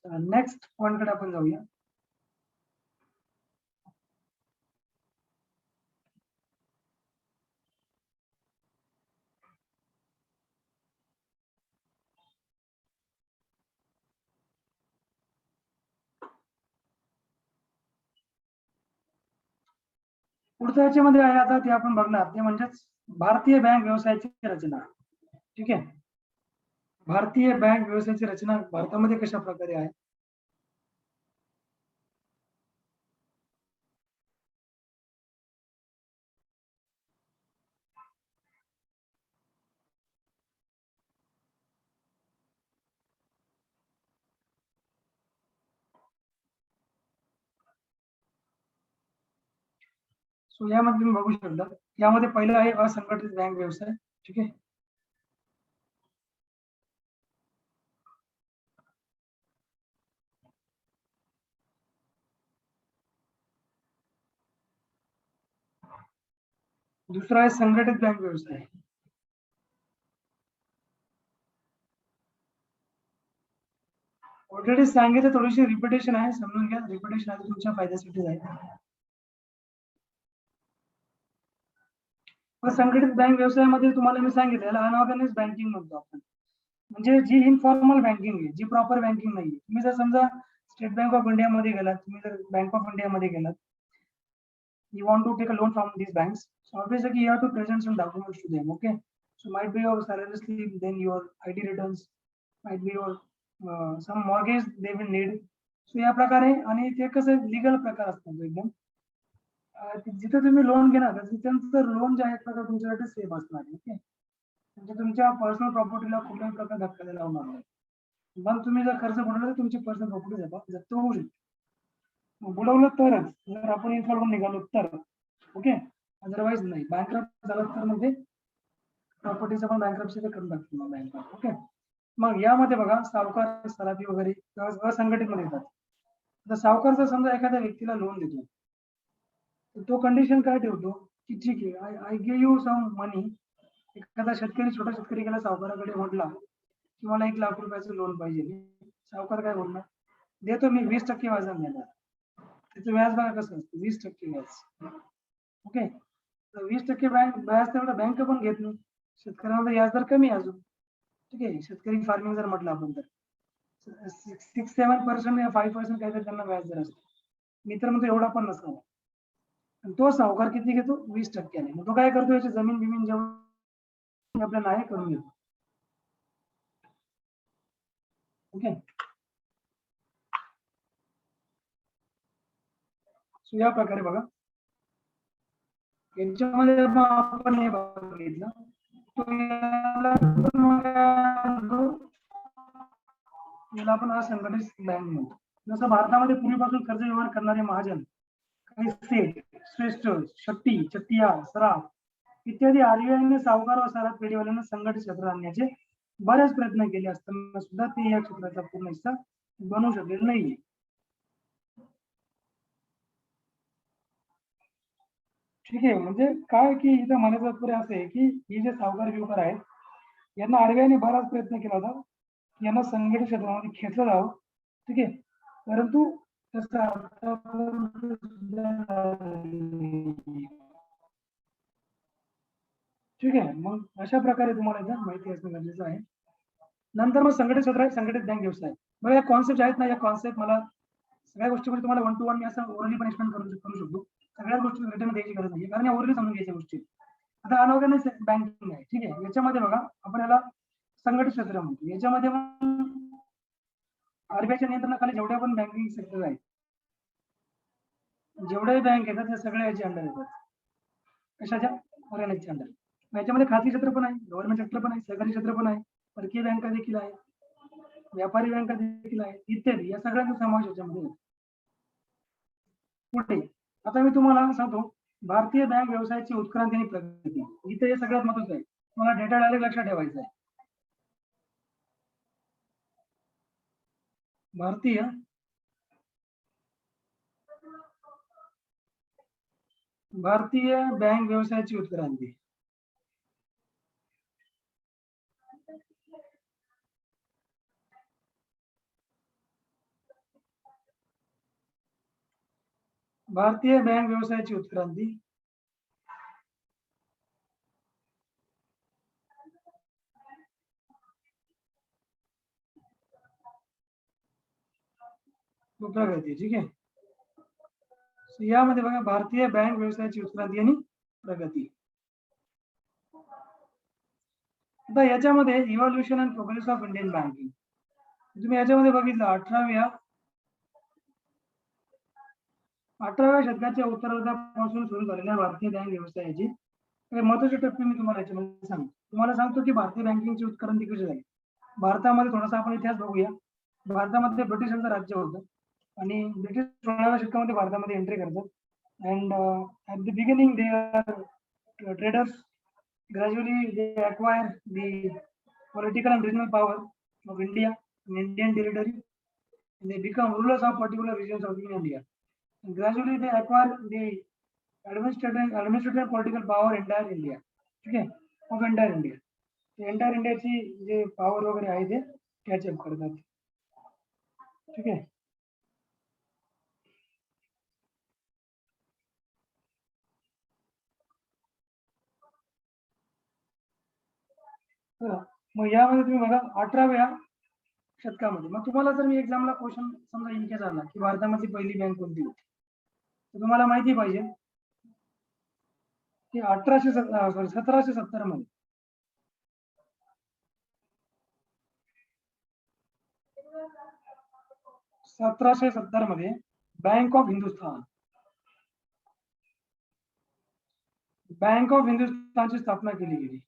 नेक्स्ट पॉइंट कडे आपण जाऊया. पुढच्या याच्यामध्ये आहे आता ते आपण बघणार, ते म्हणजेच भारतीय बँक व्यवसायाची रचना. ठीक आहे, भारतीय बँक व्यवसायाची रचना भारतामध्ये कशा प्रकारे आहे. सो यामध्ये तुम्ही बघू शकता, यामध्ये पहिलं आहे असंघटित बँक व्यवसाय. ठीक आहे, दुसरा आहे संघटित बँक व्यवसाय. ऑलरेडी सांगितलं, थोडीशी रिपिटेशन आहे, समजून घ्या. रिपिटेशन आहे तुमच्या फायद्यासाठी आहे. संघटित बँक व्यवसायामध्ये तुम्हाला मी सांगितलं, अनऑर्गनाइज बँकिंग म्हणतो आपण. म्हणजे जी इनफॉर्मल बँकिंग आहे, जी प्रॉपर बँकिंग नाही. तुम्ही जर समजा स्टेट बँक ऑफ इंडिया मध्ये गेलात, तुम्ही जर बँक ऑफ इंडिया मध्ये गेलात, you want to take a loan from these banks, so obviously you have to present some documents to them. Okay, so might be your salary slip, then your ID returns, might be your some mortgage they will need. So या प्रकारे, आणि ते कसं legal प्रकार असतात एकदम. जिथे तुम्ही लोन घेणार तिथं लोन जे आहे प्रकार तुमच्यासाठी सेफ असणार. ओके, म्हणजे तुमच्या पर्सनल प्रॉपर्टीला कुठल्याही प्रकार धक्का द्यायला होणार नाही. मग तुम्ही जर कर्ज बुडवलं तर तुमची पर्सनल प्रॉपर्टी जप्त होऊ शकते. बुडवलं तरच, जर आपण इन्फॉर्म निघालो तर. ओके, अदरवाईज नाही. बँकरप्ट झालं तर म्हणजे प्रॉपर्टीचं पण बँकरप्सी ते करून टाकतो बँक. ओके, मग यामध्ये बघा सावकार, सराफी वगैरे असंघटित मध्ये येतात. तर सावकार जर समजा एखाद्या व्यक्तीला लोन देतो, तर तो कंडिशन काय ठेवतो की ठीक आहे, I give you some money. एखादा शेतकरी, छोटा शेतकरी गेला सावकाराकडे, म्हटला की मला 1 लाख रुपयाचं लोन पाहिजे. सावकार काय बोलणार? देतो मी, 20% व्याजाने देणार. त्याचं व्याज बघा कसं असतं, 20% व्याज. ओके, 20% व्याज तेवढं बँक पण घेत नाही. शेतकऱ्यांना व्याजदर कमी आहे अजून. ठीक आहे, शेतकरी फार्मिंग जर म्हटलं आपण तर 6-7% या 5% काहीतरी त्यांना व्याजदर असतो. मी तर म्हणतो एवढा पण नसावा. आणि तो सावकार किती घेतो? 20%. मग तो काय करतो, याची जमीन बिमीन जेवढी आपल्याला आहे करून घेतो. ओके, सो या प्रकारे बघा, याच्यामध्ये आपण हे बघितलं याला आपण असंघटित बँक म्हणतो. जसं भारतामध्ये पूर्वीपासून कर्ज व्यवहार करणारे महाजन, काही सेठ, श्रेष्ठ, शक्ती, चट्टिया, सराफ इत्यादी आर्यने सावकार व सराफ पेढीवाल्यांना संघटित क्षेत्रात आणण्याचे बरेच प्रयत्न केले असताना सुद्धा ते या क्षेत्राचा पूर्ण हिस्सा बनू शकलेले नाहीये. ठीक आहे, म्हणजे काय की इथं म्हणायचं तात्पर्य असं आहे की हे जे सावकार बिवकार आहेत यांना आरबीआयने बराच प्रयत्न केला होता, यांना संघटित क्षेत्रामध्ये खेचलं जावं. ठीक आहे, परंतु तसं ठीक आहे. मग अशा प्रकारे तुम्हाला एकदा माहिती असणं गरजेचं आहे. नंतर मग संघटित क्षेत्र आहे, संघटित बँक व्यवसाय. बघा या कॉन्सेप्ट आहेत ना, या कॉन्सेप्ट मला सगळ्या गोष्टीमध्ये तुम्हाला 1 to 1 मी असं ओरली पण एक्सप्लेन करू शकतो. सगळ्याच गोष्टी रिटर्न द्यायची गरज नाही, कारण या ओरली समजून घ्यायच्या गोष्टी. आता अनऑर्गनाइज बँकिंग आहे. ठीक आहे, याच्यामध्ये बघा आपण याला संघटित क्षेत्र म्हणतो. याच्यामध्ये आरबीआयच्या नियंत्रणाखाली जेवढ्या पण बँकिंग सेक्टर आहेत, जेवढे बँक येतात त्या सगळ्या याच्या अंडर येतात. कशाच्या? ऑर्गनाइजच्या अंडर. याच्यामध्ये खाजगी क्षेत्र पण आहे, गव्हर्नमेंट सेक्टर पण आहे, सहकारी क्षेत्र पण आहे, परकीय बँका देखील आहे, व्यापारी बँका देखील आहे, इत्यादी. या सगळ्यांचा समावेश याच्यामध्ये होतो. पुढे आता मी तुम्हाला सांगतो भारतीय बँक व्यवसायाची उत्क्रांती आणि प्रगती. इथे हे सगळ्यात महत्त्वाचं आहे, तुम्हाला डेटा डायरेक्ट लक्षात ठेवायचा आहे. भारतीय बँक व्यवसायाची उत्क्रांती. भारतीय बँक व्यवसायाची उत्क्रांती व प्रगती. ठीक आहे, यामध्ये बघा भारतीय बँक व्यवसायाची उत्क्रांती आणि प्रगती. आता याच्यामध्ये evolution and progress of Indian banking तुम्ही याच्यामध्ये बघितलं 18व्या शतकाच्या उत्तरार्धापासून सुरू झालेल्या भारतीय बँक व्यवसायाची काही महत्वाचे टप्पे मी तुम्हाला याच्यामध्ये सांगतो. तुम्हाला सांगतो की भारतीय बँकिंगची उत्क्रांती कशी झाली. भारतामध्ये थोडासा आपण इतिहास बघूया. भारतामध्ये ब्रिटिशांचं राज्य होतं आणि ब्रिटिश 16व्या शतकामध्ये भारतामध्ये एंट्री करतात and at the beginning they are traders. Gradually they acquire the political and regional power of India in Indian territory. They become rulers of particular regions of India. And gradually they acquire the administrative and political power entire India. ठीक आहे, of entire India. Entire इंडियाची जे power वगैरे आहे ते ketchup करतात. ठीक आहे, मग यामध्ये तुम्ही बघा 18व्या शतकामध्ये मग तुम्हाला जर मी एक्झामला क्वेश्चन समजा इनकेस आला की भारतामधली पहिली बँक कोणती होती, तर तुम्हाला माहिती पाहिजे की 1770 मध्ये 1770 मध्ये बँक ऑफ हिंदुस्थानची स्थापना केली गेली.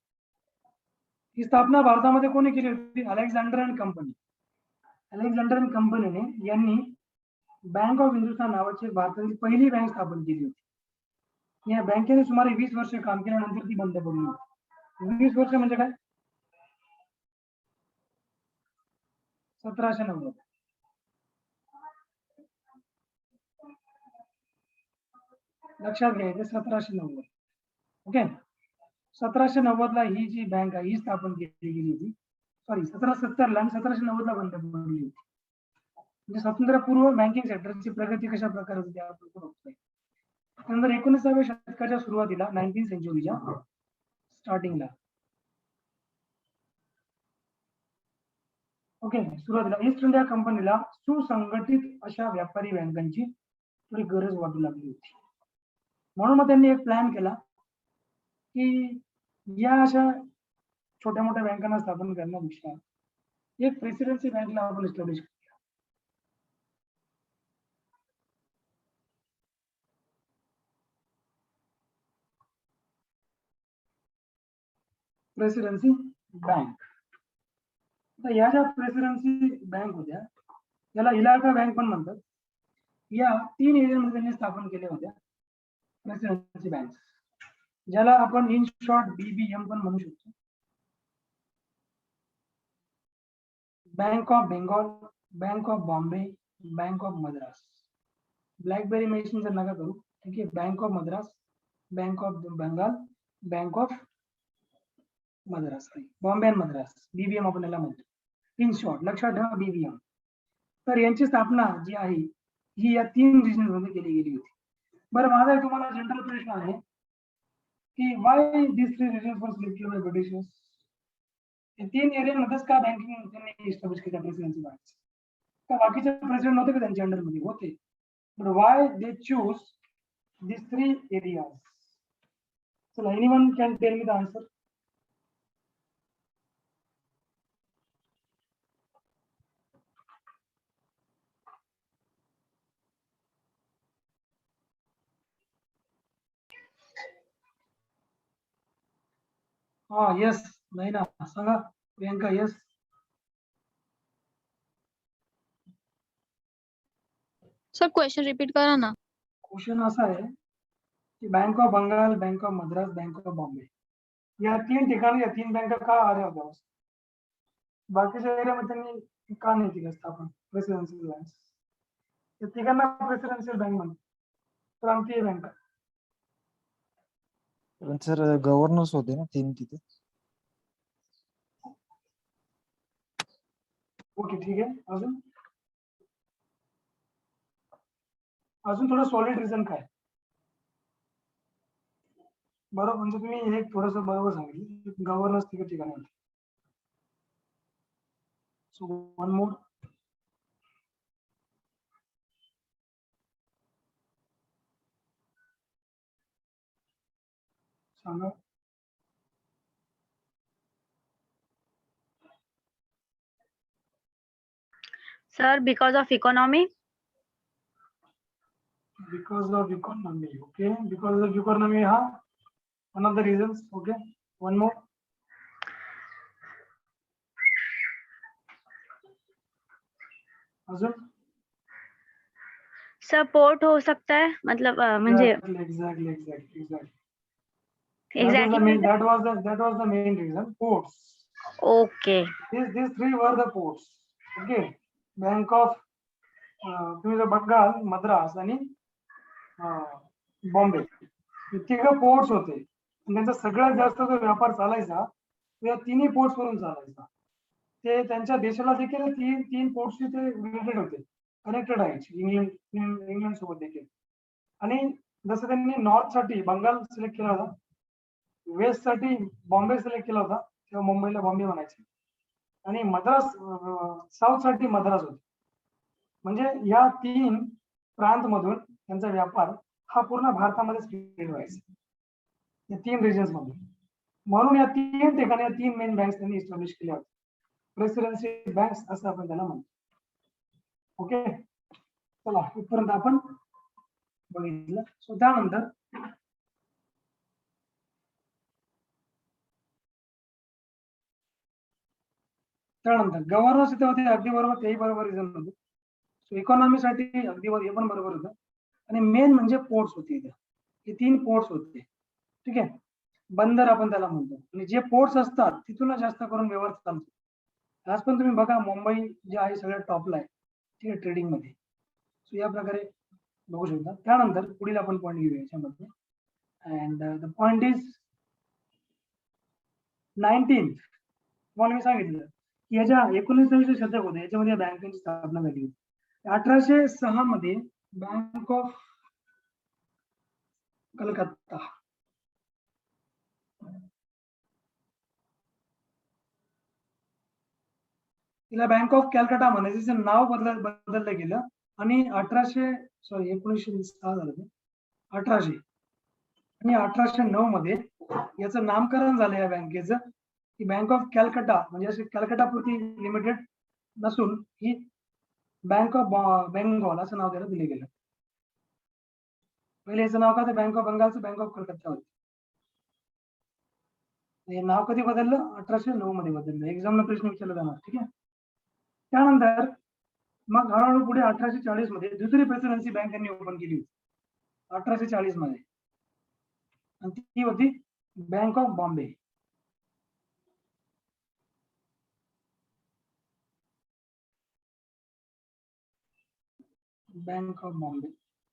ही स्थापना भारतामध्ये कोणी केली होती? Alexander and company. Alexander and कंपनीने यांनी बँक ऑफ हिंदुस्थान नावाची भारतातील पहिली बँक स्थापन केली होती. या बँकेने सुमारे 20 वर्ष काम केल्यानंतर ती बंद पडली होती. 20 वर्ष म्हणजे काय? 1790. लक्षात घ्यायचं 1790. ओके, 1790 ला ही जी बँक आहे ही स्थापन केली गेली होती. सॉरी 1770 ला आणि 1790 ला बंद पडली होती. म्हणजे स्वातंत्र्यपूर्व बँकिंग सेक्टरची प्रगती कशा प्रकारे होती आपण बघतोय. त्यानंतर 19व्या शतकाच्या सुरुवातीला 19th सेंचुरीच्या स्टार्टिंगला ओके सुरुवातीला ईस्ट इंडिया कंपनीला सुसंघटित अशा व्यापारी बँकांची थोडी गरज वाटू लागली होती. म्हणून मग त्यांनी एक प्लॅन केला की या अशा छोट्या मोठ्या बँकांना स्थापन करण्यापेक्षा एक प्रेसिडेन्सी बँकला आपण एस्टॅब्लिश करूया. Presidency bank. आता या ज्या प्रेसिडेन्सी बँक होत्या याला इलाका बँक पण म्हणतात. या 3 एरियामध्ये त्यांनी स्थापन केल्या होत्या प्रेसिडेन्सी बँक, ज्याला आपण इन शॉर्ट BBM पण म्हणू शकतो. Bank of Bengal, Bank of Bombay, Bank of Madras. BlackBerry medicine जर नका करू, ठीक आहे. Bank of Madras, Bank of Bengal, Bank of Madras, Bombay and Madras, BBM आपण याला म्हणतो. इन शॉर्ट लक्षात ठेवा BBM. तर यांची स्थापना जी आहे ही या 3 रिजन मध्ये केली गेली होती. बरं, माझा तुम्हाला जनरल प्रश्न आहे की वाय दिस 3 रिजन्स वर सिलेक्टेड बाय ब्रिटिशर्स. हे 3 एरियामध्येच का बँकिंग त्यांनी एस्टॅब्लिश केल्या प्रेसिडेन्सी बँक? का बाकीचे प्रेसिडेंट नव्हते का त्यांच्या अंडर मध्ये? होते. But why they choose this 3 areas? So anyone can tell me the answer? Yes, Naina, सांगा. प्रियंका, yes. सर क्वेश्चन रिपीट करा ना. क्वेश्चन असा आहे की Bank of Bengal, Bank of Madras, Bank of Bombay या 3 ठिकाणी या 3 बँका का आल्या होत्या? बाकीच्या एरियामध्ये त्यांनी का नाही केलं स्थापन प्रेसिडेन्शियल बँक? या तिघांना प्रेसिडेन्शियल बँक म्हणतात, प्रांतीय बँका. पण सर गव्हर्नर्स होते ना 3 तिथे. ओके, ठीक आहे. अजून थोडं सॉलिड रिझन काय? बरोबर, म्हणजे तुम्ही हे थोडंसं बरोबर सांगितलं, गव्हर्नर्स तिकडे ठिकाणी होते. So one more. सांगा. Sir, because of economy. Because of economy. Okay, because of economy, one of the reasons. Okay, one more. अजून? सर पोर्ट हो सकता है, मतलब म्हणजे exactly. exactly that was the main reason. Ports. Okay. These 3 were the ports. Okay, Bank of Bengal, Madras आणि बॉम्बे हे 3 ports होते. त्यांचा सगळ्यात जास्त जो व्यापार चालायचा तो या 3 पोर्ट्स वरून चालायचा. ते त्यांच्या देशाला देखील 3 पोर्ट्सशी ते रिलेटेड होते, कनेक्टेड आहे इंग्लंड सोबत देखील. आणि जसं त्यांनी नॉर्थ साठी बंगाल सिलेक्ट केला होता, वेस्ट साठी बॉम्बे सिलेक्ट केला होता, तेव्हा मुंबईला बॉम्बे म्हणायचे, आणि मद्रास साऊथ साठी मद्रास होते. म्हणजे या 3 प्रांत मधून त्यांचा व्यापार हा पूर्ण भारतामध्ये स्प्रेड व्हायचा, या 3 रिजन्स मध्ये. म्हणून या 3 ठिकाणी या 3 मेन बँक्स त्यांनी एस्टॅब्लिश केल्या होत्या, प्रेसिडेन्सी बँक्स असं आपण त्याला म्हणतो. ओके, चला इथपर्यंत आपण बघितलं. सो त्यानंतर गव्हर्नर्स इथे होते, अगदी बरोबर, तेही बरोबर रिझन होते. सो इकॉनॉमीसाठी अगदी हे पण बरोबर होतं. आणि मेन म्हणजे पोर्ट्स होते इथे, हे 3 पोर्ट्स होते. ठीक आहे, बंदर आपण त्याला म्हणतो. आणि जे पोर्ट्स असतात तिथूनच जास्त करून व्यवहार चालतो. आज पण तुम्ही बघा मुंबई जे आहे सगळ्यात टॉपला आहे, ठीक आहे, ट्रेडिंग मध्ये. सो या प्रकारे बघू शकता. त्यानंतर पुढील आपण पॉईंट घेऊया याच्यामध्ये. And the point is 19th. तुम्हाला मी सांगितलं की याच्या 19वे शतक होते, याच्यामध्ये बँकांची स्थापना झाली होती. 1806 मध्ये बँक ऑफ कलकत्ता. तिला बँक ऑफ कॅलकटा म्हणायचं, तिचं नाव बदललं गेलं आणि 1906 झालं ते 1800 आणि 1809 मध्ये याचं नामकरण झालं या बँकेचं की बँक ऑफ कॅलकटा, म्हणजे असे कॅलकटा पुरती लिमिटेड नसून ही बँक ऑफ बेंगॉल असं नाव त्याला दिलं गेलं. पहिले याचं नाव काय, बँक ऑफ बंगालचं बँक ऑफ कलकत्ता होतं. हे नाव कधी बदललं, 1809 मध्ये बदललं. एक्झामला प्रश्न विचारला जाणार. ठीक आहे. त्यानंतर मग हळूहळू पुढे 1840 मध्ये दुसरी प्रेसिडेन्सी बँक यांनी ओपन केली होती 1840 मध्ये, आणि ती होती bank of Bombay. Bank of Bombay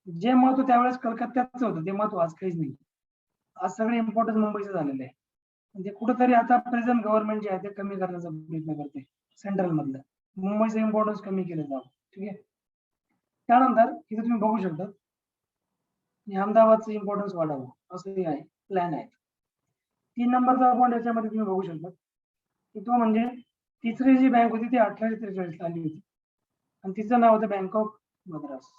जे महत्व त्यावेळेस कलकत्त्याचं होतं ते महत्व आज काहीच नाही. आज सगळे इम्पॉर्टन्स मुंबईचं झालेलं आहे. म्हणजे कुठेतरी आता प्रेझेंट गव्हर्नमेंट जे आहे ते कमी करण्याचा प्रयत्न करते सेंट्रल मधलं. मुंबईचं इम्पॉर्टन्स कमी केलं जावं. ठीक आहे. त्यानंतर इथे तुम्ही बघू शकता अहमदाबादचं इम्पॉर्टन्स वाढावं असं आहे, प्लॅन आहे. 3 नंबरचा पॉईंट याच्यामध्ये तुम्ही बघू शकता की तो म्हणजे तिसरी जी बँक होती ती 1843 आली होती आणि तिचं नाव होतं बँक ऑफ मद्रास.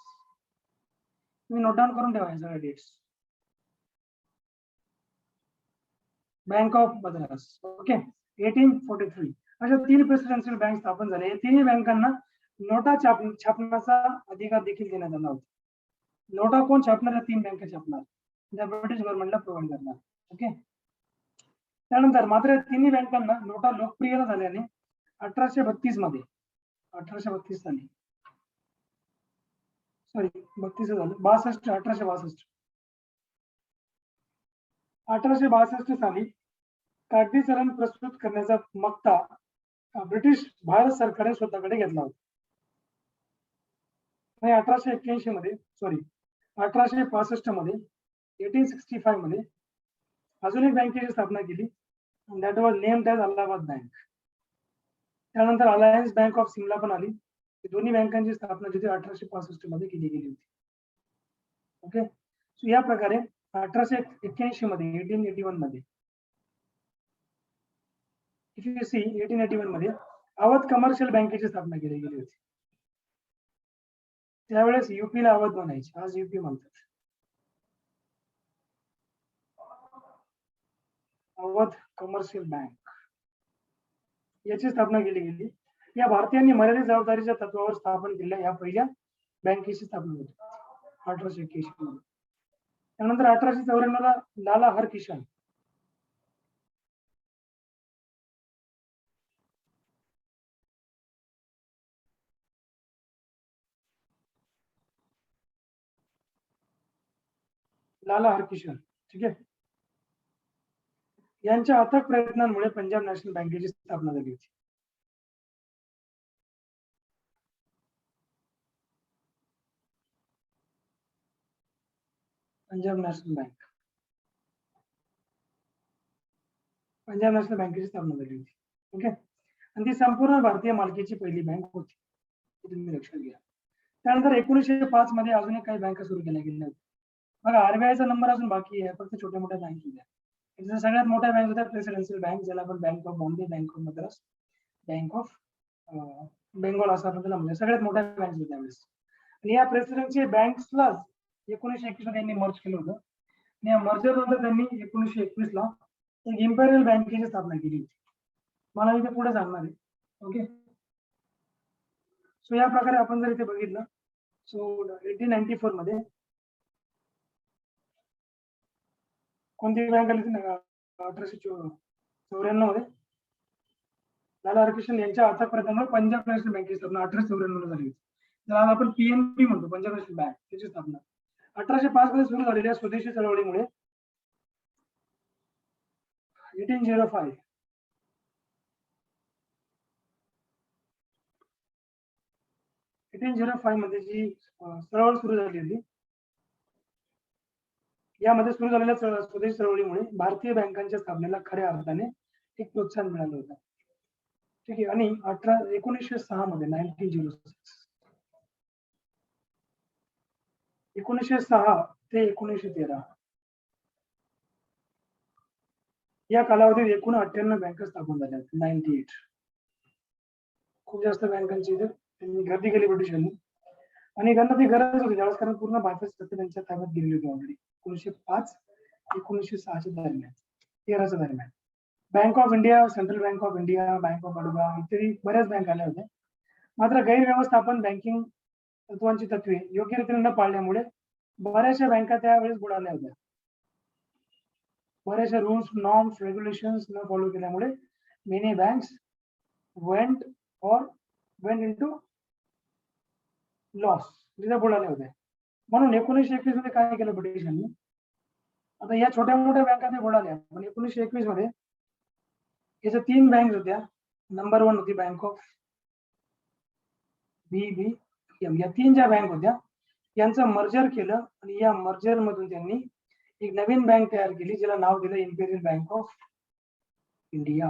तुम्ही नोट डाऊन करून ठेवा सगळ्या dates. Bank of Madras. Okay. 1843 अशा 3 प्रेसिडेन्शियल बँक स्थापन झाले. या तिन्ही बँकांना नोटा छापण्याचा अधिकार देखील देण्यात आला होता. नोटा कोण छापणार, 3 बँका छापणार, त्या ब्रिटिश गव्हर्नमेंटला प्रोव्हाइड करणार. ओके. त्यानंतर मात्र तिन्ही बँकांना नोटा लोकप्रिय झाल्याने 1832 मध्ये 1832 साली सॉरी 32 झालं 62 1862 साली कागदी चलन प्रस्तुत करण्याचा मक्ता ब्रिटिश भारत सरकारने स्वतःकडे घेतला होता. आणि 1881 मध्ये 1865 मध्ये 1865 मध्ये अजून एक बँकेची स्थापना केली, that was named as Allahabad bank. त्यानंतर अलायन्स बँक ऑफ सिमला पण आली. दोन्ही बँकांची स्थापना जिथे 1865 मध्ये केली गेली होती. ओके. सो या प्रकारे 1881 मध्ये 1881 मध्ये 1881 मध्ये अवध कमर्शियल बँकेची स्थापना केली गेली होती. त्यावेळेस युपीला अवध म्हणायची, आज युपी म्हणतात. अवध कमर्शियल बँक याची स्थापना केली गेली. या भारतीयांनी मर्यादित जबाबदारीच्या तत्वावर स्थापन केलेल्या या पहिल्या बँकेची स्थापना होती 1881 मध्ये. त्यानंतर 1894 ला लाला हरकिशन ठीक आहे, यांच्या अथक प्रयत्नांमुळे पंजाब नॅशनल बँकेची स्थापना झाली होती. पंजाब नॅशनल बँकेची स्थापना झाली होती. ओके. आणि ती संपूर्ण भारतीय मालकीची पहिली बँक होती, तुम्ही लक्षात घ्या. त्यानंतर 1905 मध्ये अजून काही बँका सुरू केल्या गेल्या होत्या. बघा आरबीआयचा नंबर अजून बाकी आहे, फक्त छोट्या मोठ्या बँक होत्या. सगळ्यात मोठ्या बँक होत्या प्रेसिडेन्शियल बँक, ज्याला आपण bank of Bombay, Bank of Madras, Bank of Bengal असं आपण त्याला म्हणजे सगळ्यात मोठ्या बँक होत्या त्यावेळेस. आणि या प्रेसिडेन्शियल बँक्सला 1921 ला त्यांनी मर्ज केलं होतं. आणि या मर्जर नंतर त्यांनी 1921 ला एक इम्पेरियल बँकेची स्थापना केली होती. मला इथे पुढे सांगणार आहे. ओके. सो या प्रकारे आपण जर इथे बघितलं, सो 1894 मध्ये कोणती बँक आली होती ना, 1894 मध्ये लाला हरकिशन यांच्या अथक प्रयत्नामुळे पंजाब नॅशनल बँकेची स्थापना 1894 ला झाली होती. त्याला आपण पीएनबी म्हणतो, पंजाब नॅशनल बँक, त्याची स्थापना 1805 मध्ये सुरू झालेल्या स्वदेशी चळवळीमुळे 1805 मध्ये जी चळवळ सुरू झाली होती, यामध्ये सुरू झालेल्या स्वदेशी चळवळीमुळे भारतीय बँकांच्या स्थापनेला खऱ्या अर्थाने एक प्रोत्साहन मिळालं होतं. ठीक आहे. आणि 1906 मध्ये 1906 ते 1913 या कालावधीत एकूण 98 बँका स्थापन झाल्या 98. खूप जास्त बँकांची इथे त्यांनी गर्दी केली ब्रिटिशांनी आणि त्यांना ती गरज होती त्यावेळेस कारण पूर्ण भारताची सत्ता त्यांच्या ताब्यात गेलेली होती ऑलरेडी 1905 1906 दरम्यान 13च्या दरम्यान. Bank of India, central bank of India, bank of Baroda इत्यादी बऱ्याच बँक आल्या होत्या. मात्र गैरव्यवस्थापन बँकिंग तत्वांची तत्वे योग्य रीतीने न पाळल्यामुळे बऱ्याचशा बँका त्यावेळेस बुडाल्या होत्या. बऱ्याचशा रूल्स, नॉर्म्स, रेग्युलेशन्स न फॉलो केल्यामुळे many banks went into loss तिथे बुडाल्या होत्या. म्हणून 1921 मध्ये काय केलं ब्रिटिशांनी, आता या छोट्या मोठ्या बँका त्या बुडाल्या पण 1921 मध्ये याच्या 3 बँक होत्या. नंबर 1 होती बँक ऑफ BBM. या 3 ज्या बँक होत्या यांचं मर्जर केलं आणि या मर्जर मधून त्यांनी एक नवीन बँक तयार केली ज्याला नाव दिलं imperial bank of India.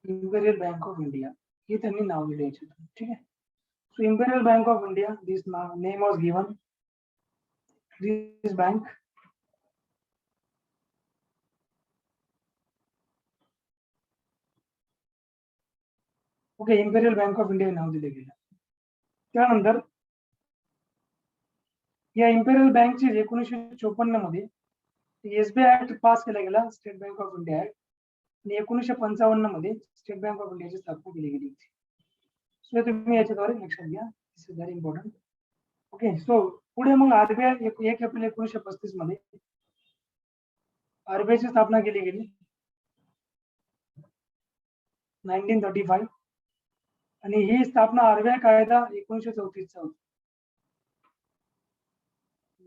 Imperial bank of India हे त्यांनी नाव दिले याच्यातून. ठीक आहे. So imperial bank of India this name was given this bank. Okay, imperial bank of India नाव दिले गेलं. त्यानंतर या इम्पेरियल बँकची 1954 मध्ये SBI ऍक्ट पास केला गेला, state bank of India act, आणि 1955 मध्ये स्टेट बँक ऑफ इंडियाची स्थापना केली गेली होती. सो तुम्ही याच्याद्वारे लक्षात घ्या, this is very important. Okay, so पुढे मग RBI 1 एप्रिल 1935 मध्ये RBI ची स्थापना केली गेली 1935 आणि ही स्थापना RBI कायदा 1934 चा होता.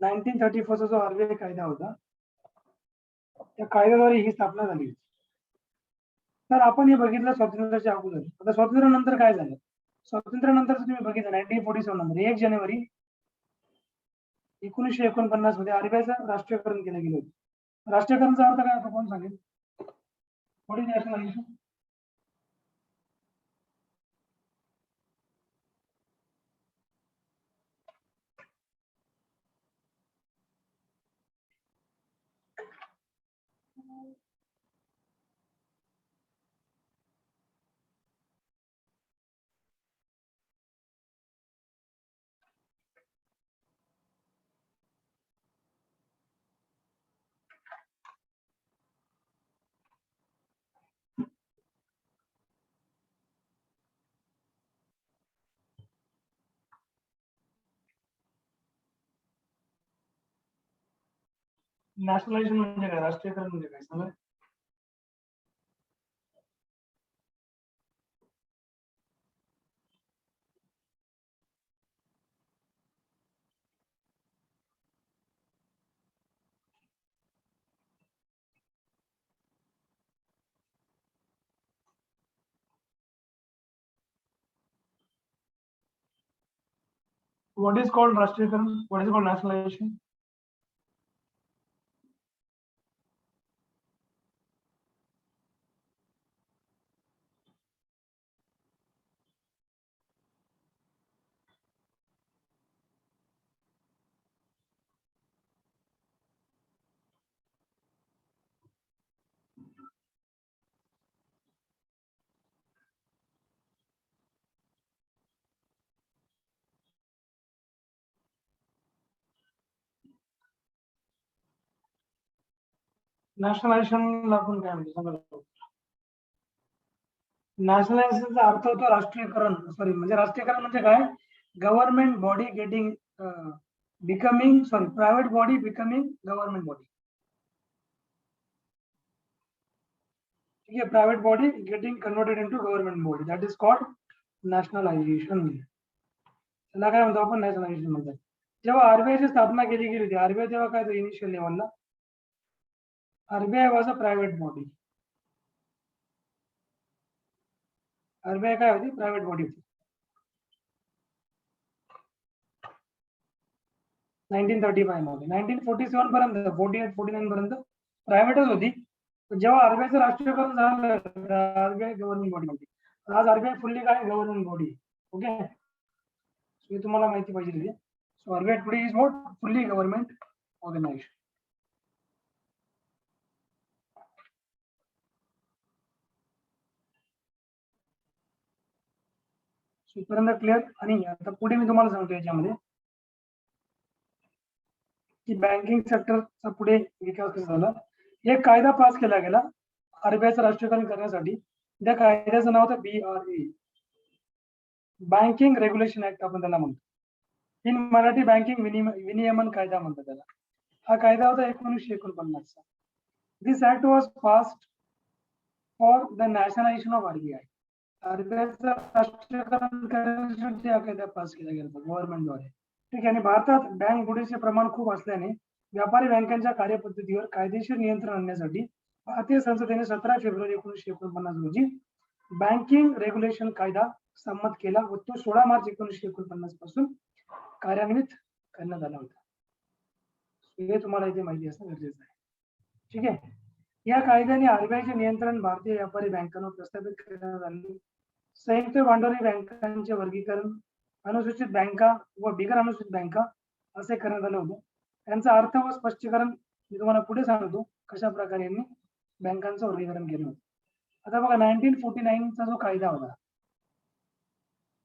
1934 चा जो RBI कायदा होता त्या कायद्याद्वारे ही स्थापना झाली. तर आपण हे बघितलं स्वातंत्र्याच्या अगोदर. आता स्वातंत्र्यानंतर काय झालं, स्वातंत्र्यानंतर तुम्ही बघितलं 1947 नंतर 1 जानेवारी 1949 मध्ये RBIचं राष्ट्रीयकरण केलं गेलं होतं. राष्ट्रीयकरणचा अर्थ काय होता कोण सांगेल? What is nationalisation? नॅशनलायझेशन म्हणजे काय, राष्ट्रीयकरण म्हणजे काय सांगा? What is called राष्ट्रीयकरण? What is called nationalization? नॅशनलायझेशनला आपण काय म्हणतो सांगा? नॅशनलायझेशनचा अर्थ होतो राष्ट्रीयकरण. सॉरी, म्हणजे राष्ट्रीयकरण म्हणजे काय? Government body getting becoming private body becoming government body. ठीक आहे, private body getting converted into government body, that is called nationalisation. त्याला काय म्हणतो आपण? नॅशनलायझेशन म्हणतात. जेव्हा RBI ची स्थापना केली गेली होती, RBI तेव्हा काय होतं इनिशियल लेवलला? RBI was a private body. RBI काय होती? प्रायव्हेट बॉडी होती. 1935 मध्ये. 1947 पर्यंत 48-49 पर्यंत प्रायव्हेटच होती. जेव्हा RBIचं राष्ट्रीयकरण झालं RBI गव्हर्नमेंट बॉडी होती. आज RBI फुल्ली काय? Government body. ओके, हे तुम्हाला माहिती पाहिजे. So RBI today is what? Fully government organization. So इथपर्यंत क्लिअर. आणि आता पुढे मी तुम्हाला सांगतो याच्यामध्ये की बँकिंग सेक्टरचा पुढे विकास कसा झाला. एक कायदा पास केला गेला आरबीआयचं राष्ट्रीयकरण करण्यासाठी. त्या कायद्याचं नाव होतं BRA, बँकिंग रेग्युलेशन ऍक्ट आपण त्याला म्हणतो. इन मराठी बँकिंग विनियमन कायदा म्हणतात त्याला. हा कायदा होता 1949 चा. This act was passed for the nationalization of RBI. आरबीआयचं राष्ट्रीयकरण करण्यासाठी हा कायदा पास केला गेला होता गव्हर्नमेंटद्वारे. ठीक आहे. आणि भारतात बँक बुडीचे प्रमाण खूप असल्याने व्यापारी बँकांच्या कार्यपद्धतीवर कायदेशीर नियंत्रण आणण्यासाठी भारतीय संसदेने 17 फेब्रुवारी 1949 रोजी बँकिंग रेग्युलेशन कायदा संमत केला व तो 16 मार्च 1949 पासून कार्यान्वित करण्यात आला होता. हे तुम्हाला इथे माहिती असणं गरजेचं आहे. ठीक आहे. या कायद्याने आरबीआयचे नियंत्रण भारतीय व्यापारी बँकांवर प्रस्थापित करण्यात आले. संयुक्त भांडवली बँकांचे वर्गीकरण अनुसूचित बँका व बिगर अनुसूचित बँका असे करण्यात आलं होतं. त्यांचा अर्थ व स्पष्टीकरण मी तुम्हाला पुढे सांगतो कशा प्रकारे यांनी बँकांचं वर्गीकरण केलं होतं. आता बघा 1949 चा जो कायदा होता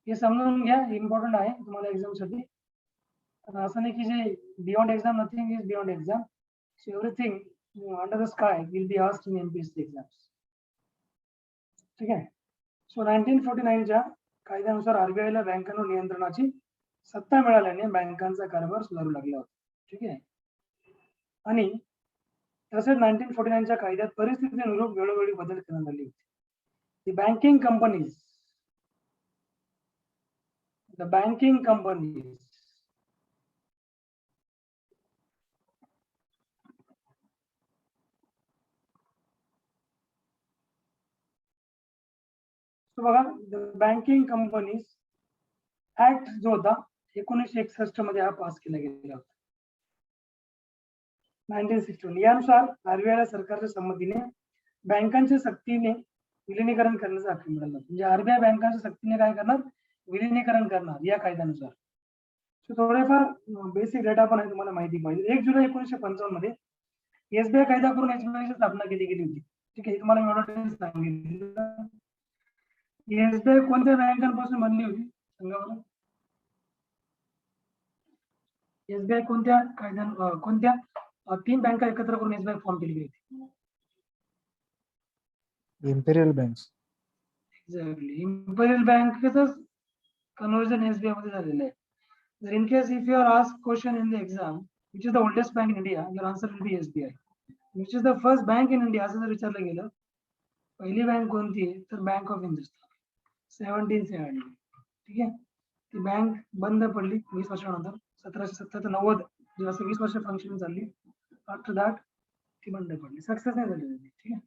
हे समजून घ्या, इम्पॉर्टंट आहे तुम्हाला एक्झाम साठी. असं नाही की जे beyond exam, nothing is beyond exam. So everything under the sky will be asked in MPSC exams. ठीक आहे. सो 1949 च्या कायद्यानुसार आरबीआयला बँकांवर नियंत्रणाची सत्ता मिळाल्याने बँकांचा कारभार सुधारू लागला होता. ठीक आहे. आणि तसेच 1949 च्या कायद्यात परिस्थितीनुरूप वेळोवेळी बदल करण्यात आले होते. The banking companies so बघा the banking companies ऍक्ट जो होता 1961 मध्ये हा पास केला गेला होता. 1961 यानुसार आरबीआयला सरकारच्या संमतीने बँकांच्या सक्तीने विलिनीकरण करण्याचा हक्क मिळाला. म्हणजे आरबीआय बँकांच्या सक्तीने काय करणार? विलिनीकरण करणार या कायद्यानुसार. सो थोडेफार बेसिक डेटा पण आहे तुम्हाला माहिती पाहिजे. 1 जुलै 1955 मध्ये एसबीआय कायदा करून एसबीआयची स्थापना केली गेली होती. ठीक आहे. तुम्हाला मी सांगितलं एसबीआय कोणत्या बँकांपासून बनली होती सांगा बरं. एसबीआय कोणत्या कायद्या कोणत्या 3 बँका एकत्र करून एसबीआय फॉर्म केली गेली होती? Imperial banks. एक्झॅक्टली. इम्पेरियल बँकेचंच कन्वर्जन एसबीआय मध्ये झालेलं आहे. जर in case if you are asked question in the exam which is the oldest bank in India, your answer will be SBI. Which is the first bank in India असं जर विचारलं गेलं पहिली bank कोणती आहे तर बँक ऑफ हिंदुस्तान 1770. ठीक आहे. ती बँक बंद पडली 20 वर्षानंतर 1770 ते 90 असं 20 वर्ष फंक्शन झाली. आफ्टर दॅट ती बंद पडली, सक्सेस नाही झाली. ठीक आहे.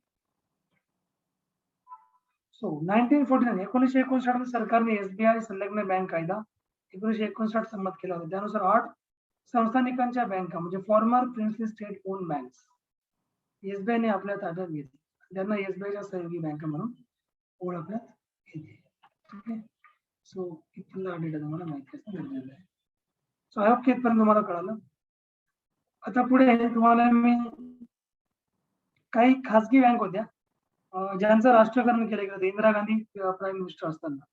सो 1949 1959 सरकारने एसबीआय संलग्न बँक कायदा 1959 संमत केला होता. त्यानुसार 8 संस्थानिकांच्या बँका म्हणजे former princely state own banks एसबीआयने आपल्या ताब्यात घेतली. त्यांना एसबीआयच्या सहयोगी बँका म्हणून ओळखण्यात येते. ठीक आहे. सो इथला डेटा तुम्हाला माहिती असणं गरजेचं आहे. सो आय होप की इथपर्यंत तुम्हाला कळालं. आता पुढे तुम्हाला मी काही खासगी बँक होत्या ज्यांचं राष्ट्रीयकरण केलं गेलं. इंदिरा गांधी प्राईम मिनिस्टर असताना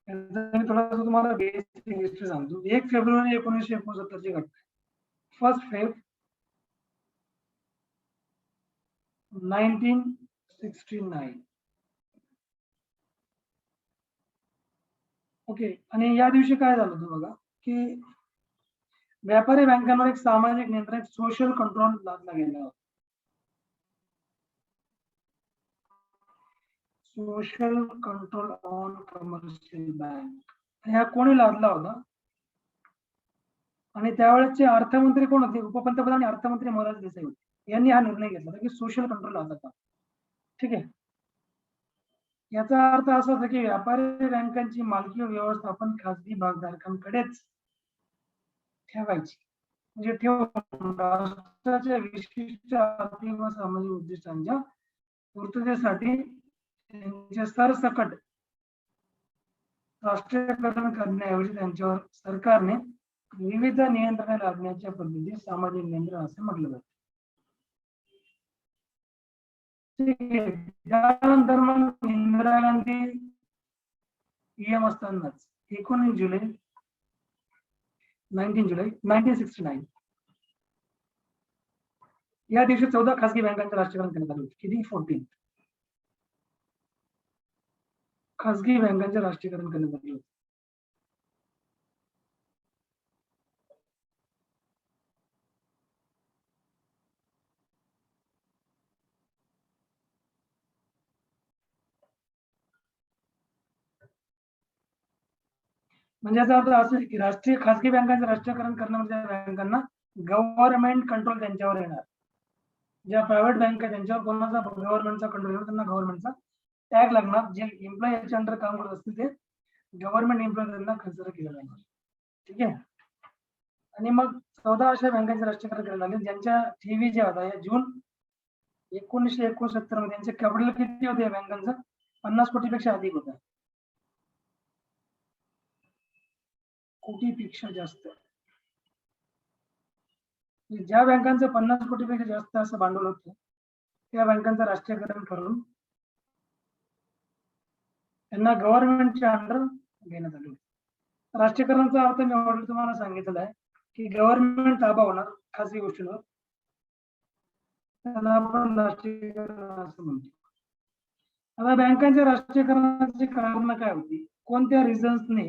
मी थोडासा तुम्हाला बेसिक हिस्ट्री सांगतो. 1 फेब्रुवारी 1969 ची घटना. 1 फेब्रुवारी 1969. ओके. आणि या दिवशी काय झालं होतं बघा की व्यापारी बँकांवर एक सामाजिक नियंत्रण सोशल कंट्रोल लादला गेला होता. Social control on commercial bank. ह्या कोणी लादला होता? आणि त्यावेळेचे अर्थमंत्री कोण होते? उपपंतप्रधान आणि अर्थमंत्री मोरारजी देसाई होते. यांनी हा निर्णय घेतला होता की सोशल कंट्रोल लादायचा. ठीक आहे. याचा अर्थ असा होता की व्यापारी बँकांची मालकी व व्यवस्थापन खासगी भागधारकांकडेच ठेवायची. म्हणजे ठेवून राष्ट्राच्या विशिष्ट आर्थिक व सामाजिक उद्दिष्टांच्या पूर्ततेसाठी त्यांचे सरसकट राष्ट्रीयकरण करण्याऐवजी त्यांच्यावर सरकारने विविध नियंत्रणे लादण्याच्या पद्धतीस सामाजिक नियंत्रण असं म्हटलं जातं. ठीक आहे. त्यानंतर मग इंदिरा गांधी PM असतानाच 19 जुलै 1969 या दिवशी 14 खासगी बँकांचे राष्ट्रीयकरण करण्यात आले होते. किती? 14 खासगी बँकांचे राष्ट्रीयकरण करण्यात आले होते. म्हणजे याचा अर्थ असं आहे की राष्ट्रीय खासगी बँकांचं राष्ट्रीयकरण करणं म्हणजे बँकांना गव्हर्नमेंट कंट्रोल त्यांच्यावर येणार. ज्या प्रायव्हेट बँक आहे त्यांच्यावर कोणाचा गव्हर्नमेंटचा कंट्रोल येणार, त्यांना गव्हर्नमेंटचा टॅग लागणार. जे एम्प्लॉई याच्या अंडर काम करत असतील ते गव्हर्नमेंट एम्प्लॉई त्यांना कन्सिडर केलं जाणार. ठीक आहे. आणि मग 14 अशा बँकांचे राष्ट्रीयकरण करण्यात आले ज्यांच्या ठेवी ज्या होत्या या जून 1969 मध्ये त्यांचे कॅपिटल किती होते या बँकांचं? 50 कोटीपेक्षा अधिक होतं. कोटीपेक्षा जास्त. ज्या बँकांचं 50 कोटीपेक्षा जास्त असं भांडवल होतं त्या बँकांचं राष्ट्रीयकरण करून त्यांना गव्हर्नमेंटच्या अंडर घेण्यात आले. राष्ट्रीयकरणाचा अर्थ मी ऑलरेडी तुम्हाला सांगितलेला आहे की गव्हर्नमेंट ताबा होणार खासगी गोष्टींवर, त्याला आपण राष्ट्रीयकरण असं म्हणतो. आता बँकांच्या राष्ट्रीयकरणाची कारण काय होती, कोणत्या रिझन्सने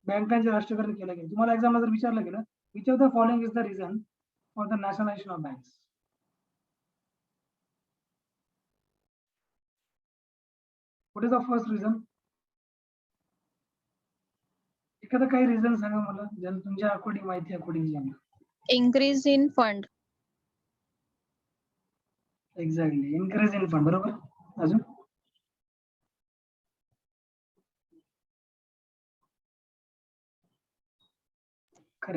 बँकांचे राष्ट्रीयकरण केलं गेलं? तुम्हाला एक्झामला जर विचारलं गेलं, which of the following is the reason for the nationalization of banks? What is the first reason? एखादं काही रिझन सांगा मला, ज्याला तुमच्या अकॉर्डिंग माहिती अकॉर्डिंग सांगा. increase in fund. Exactly, increase in fund. बरोबर. अजून?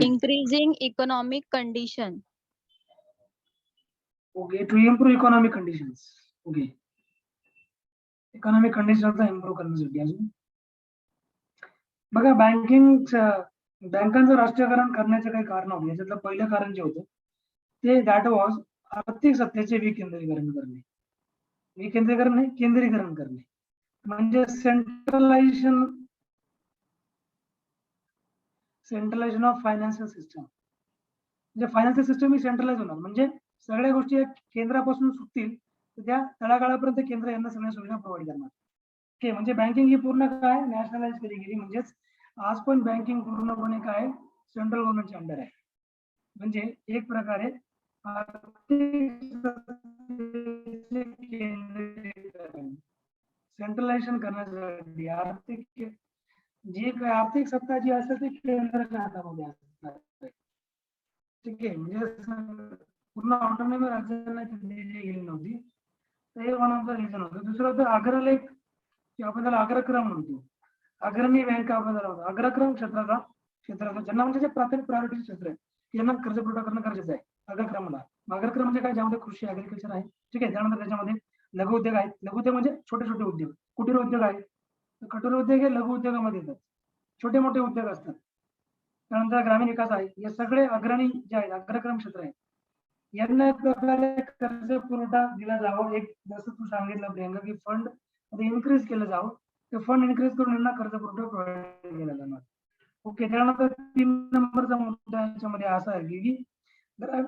Increasing economic condition. Okay, to improve economic conditions. Okay, economic कंडिशनचा इम्प्रूव्ह करण्यासाठी. अजून बघा, बँकांचं राष्ट्रीयकरण करण्याचे काही कारण होते. याच्यातलं पहिलं कारण जे होतं ते दॅट वॉज आर्थिक सत्तेचे विकेंद्रीकरण करणे. विकेंद्रीकरण नाही, केंद्रीकरण करणे. म्हणजे सेंट्रलायझेशन ऑफ फायनान्शियल सिस्टम. म्हणजे फायनान्शियल सिस्टम ही सेंट्रलाइज होणार. म्हणजे सगळ्या गोष्टी या केंद्रापासून सुटतील तर त्या तळागाळापर्यंत केंद्र यांना सगळ्या सुविधा प्रोव्हाइड करणार. ओके, म्हणजे बँकिंग ही पूर्ण काय नॅशनलाइज केली गेली. म्हणजेच आज पण बँकिंग पूर्णपणे काय सेंट्रल गव्हर्नमेंटच्या अंडर आहे. म्हणजे एक प्रकारे सेंट्रलायझेशन करण्यासाठी आर्थिक सत्ता जी असेल ती केंद्राच्या हातामध्ये असणार. ठीक आहे. म्हणजे पूर्ण ऑटोनॉमी राज्यांना दिली गेली नव्हती. हे वन ऑफ द रिझन होतं. दुसरं होतं अग्रलेख, की आपण त्याला अग्रक्रम म्हणतो. अग्रणी बँका आपण त्याला होतो. अग्रक्रम क्षेत्राचा ज्यांना म्हणजे जे प्राथमिक प्रायोरिटी क्षेत्र आहे यांना कर्ज पुरवठा करणं गरजेचं आहे अग्रक्रमाला. अग्रक्रम म्हणजे काय, ज्यामध्ये कृषी ऍग्रिकल्चर आहे. ठीक आहे. त्यानंतर त्याच्यामध्ये लघु उद्योग आहेत. लघु उद्योग म्हणजे छोटे छोटे उद्योग. कुटीर उद्योग आहेत. कुटीर उद्योग हे लघु उद्योगामध्ये येतात. छोटे मोठे उद्योग असतात. त्यानंतर ग्रामीण विकास आहे. हे सगळे अग्रणी जे आहेत अग्रक्रम क्षेत्र आहे. यांना एक प्रकारे कर्ज पुरवठा दिला जावं. एक जसं तू सांगितलं प्रियंका की फंड इन्क्रीज केलं जावं. ते फंड इन्क्रीज करून यांना कर्ज पुरवठा प्रोव्हाइड केला जाणार. ओके. त्यानंतर 3 नंबरचा मुद्दा याच्यामध्ये असा आहे की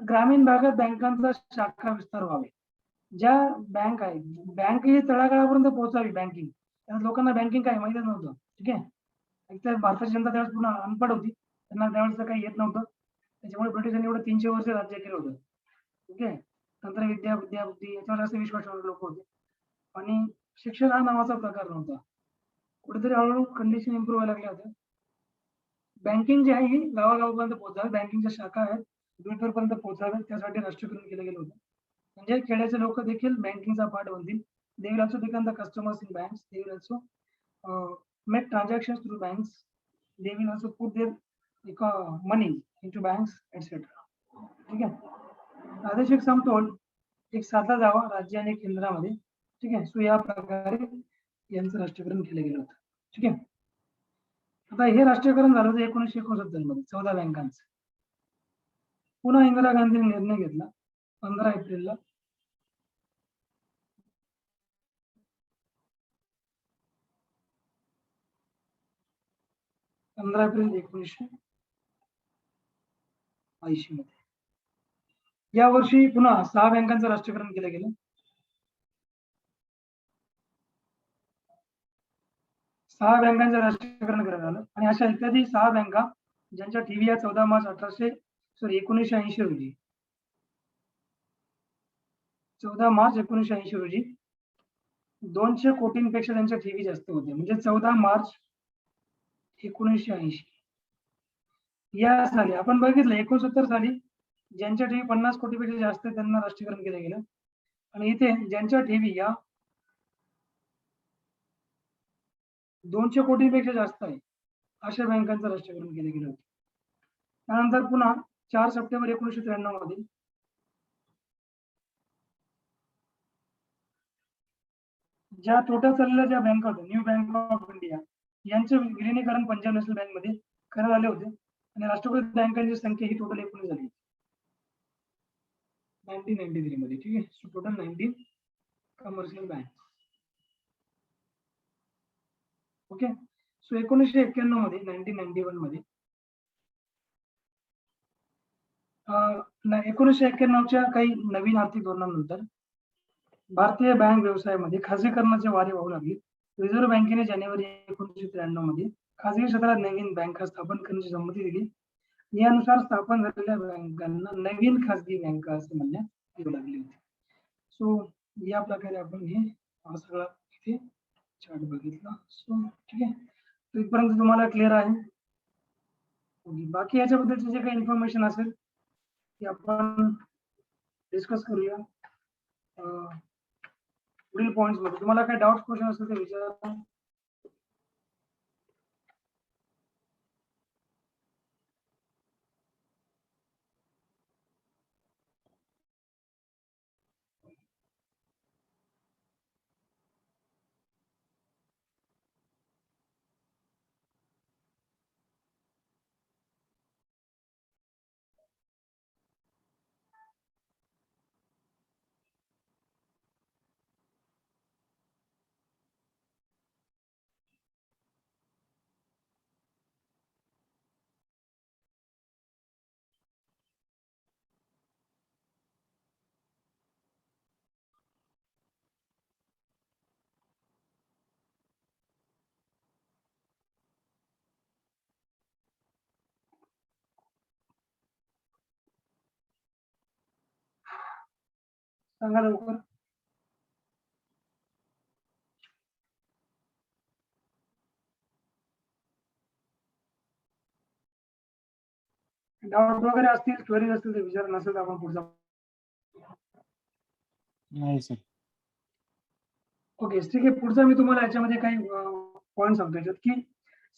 ग्रामीण भागात बँकांचा शाखा विस्तार व्हावे. ज्या बँक आहे, बँक ही तळागाळापर्यंत पोहोचावी. बँकिंग, लोकांना बँकिंग काय माहितीच नव्हतं. ठीक आहे. एकतर भारताची जनता त्यावेळेस पूर्ण अनपढ होती. त्यांना त्यावेळेस काही येत नव्हतं. त्याच्यामुळे ब्रिटिशांनी एवढं 300 वर्ष राज्य केलं होतं. ओके. तंत्रविद्या, बुद्धी याच्यावर जास्त विश्वास लोक होते आणि शिक्षण हा नावाचा प्रकार नव्हता. कुठेतरी हळूहळू कंडिशन इम्प्रूव्ह व्हायला लागल्या होत्या. बँकिंग जी आहे ही गावागावापर्यंत पोहोचावी. बँकिंगच्या शाखा आहेत दूरपर्यंत पोहोचावे, त्यासाठी राष्ट्रीयकरण केलं गेलं होतं. म्हणजे खेड्याचे लोक देखील बँकिंगचा पार्ट बनतील. They will also become the customers in banks. They will also make transactions through banks. They will also put there money into banks etcetera. ठीक आहे. प्रादेशिक समतोल एक साधला जावा राज्य आणि केंद्रामध्ये. ठीक आहे. सो या प्रकारे यांचं राष्ट्रीयकरण केलं गेलं होतं. ठीक आहे. आता हे राष्ट्रीयकरण झालं होतं 1969 मध्ये 14 बँकांचं. पुन्हा इंदिरा गांधींनी निर्णय घेतला 15 एप्रिलला. पंधरा एप्रिल 1980 मध्ये. या वर्षी पुन्हा 6 बँकांचं राष्ट्रीयकरण केलं गेलं. 6 बँकांचं राष्ट्रीयकरण करण्यात आलं आणि अशा इत्यादी 6 बँका ज्यांच्या ठेवी या 14 मार्च 1980 रोजी 14 मार्च 1980 रोजी 200 कोटींपेक्षा त्यांच्या ठेवी जास्त होत्या. म्हणजे 14 मार्च 1980 या साली आपण बघितलं 69 साली ज्यांच्या ठेवी 50 कोटीपेक्षा जास्त आहे त्यांना राष्ट्रीयकरण केलं गेलं आणि इथे ज्यांच्या ठेवी या 200 कोटींपेक्षा जास्त आहे अशा बँकांचं राष्ट्रीयकरण केलं गेलं होतं. त्यानंतर पुन्हा 4 सप्टेंबर 1993 मध्ये ज्या तोट्यात चाललेल्या ज्या बँका होत्या न्यू बँक ऑफ इंडिया यांचे विलिनीकरण पंजाब नॅशनल बँक मध्ये करण्यात आले होते आणि राष्ट्रीयकृत बँकांची संख्या ही टोटल 19 झाली 1993 मध्ये. ठीक आहे. So total 19 commercial bank. Okay. So 1991 मध्ये 1991 मध्ये 1991च्या काही नवीन आर्थिक धोरणानंतर भारतीय बँक व्यवसायामध्ये खाजगीकरणाचे वारे वाहू लागले. रिझर्व्ह बँकेने जानेवारी 1993 मध्ये खाजगी क्षेत्रात नवीन बँका स्थापन करण्याची संमती दिली. यानुसार स्थापन झालेल्या बँकांना नवीन खाजगी बँका असे म्हणण्यात येऊ लागले होते. सो या प्रकारे आपण हे हा सगळा इथे चार्ट बघितला. सो ठीक आहे. तर इथपर्यंत तुम्हाला क्लिअर आहे. बाकी याच्याबद्दलचे जे काही इन्फॉर्मेशन असेल ते आपण डिस्कस करूया पुढील पॉइंट्स मध्ये. तुम्हाला काही डाऊट क्वेश्चन असेल ते विचारा. सांगा लवकर. डाऊट वगैरे असतील क्वेरीज असतील ते विचार नसेल तर आपण पुढचा. नाही सर. ओके ठीक आहे. पुढचा मी तुम्हाला याच्यामध्ये काही पॉईंट सांगतो याच्यात की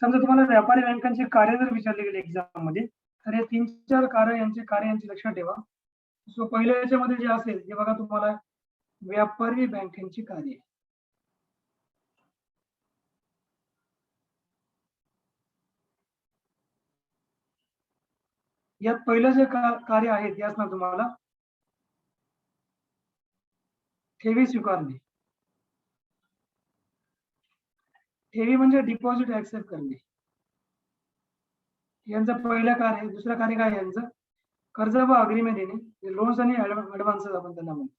समजा तुम्हाला व्यापारी बँकांचे कार्य जर विचारले गेले एक्झाम मध्ये तर हे 3-4 कार्य यांचे लक्षात ठेवा. सो पहिल्या याच्यामध्ये जे असेल ते बघा तुम्हाला व्यापारी बँकांची कार्य. यात पहिलं जे कार्य आहे ते असणार तुम्हाला ठेवी स्वीकारणे. ठेवी म्हणजे डिपॉझिट ऍक्सेप्ट करणे. यांचं पहिलं कार्य. दुसरं कार्य काय यांचं कर्ज व अग्रिमे देणे. लोन्स आणि ऍडव्हान्सेस आपण त्यांना म्हणतो.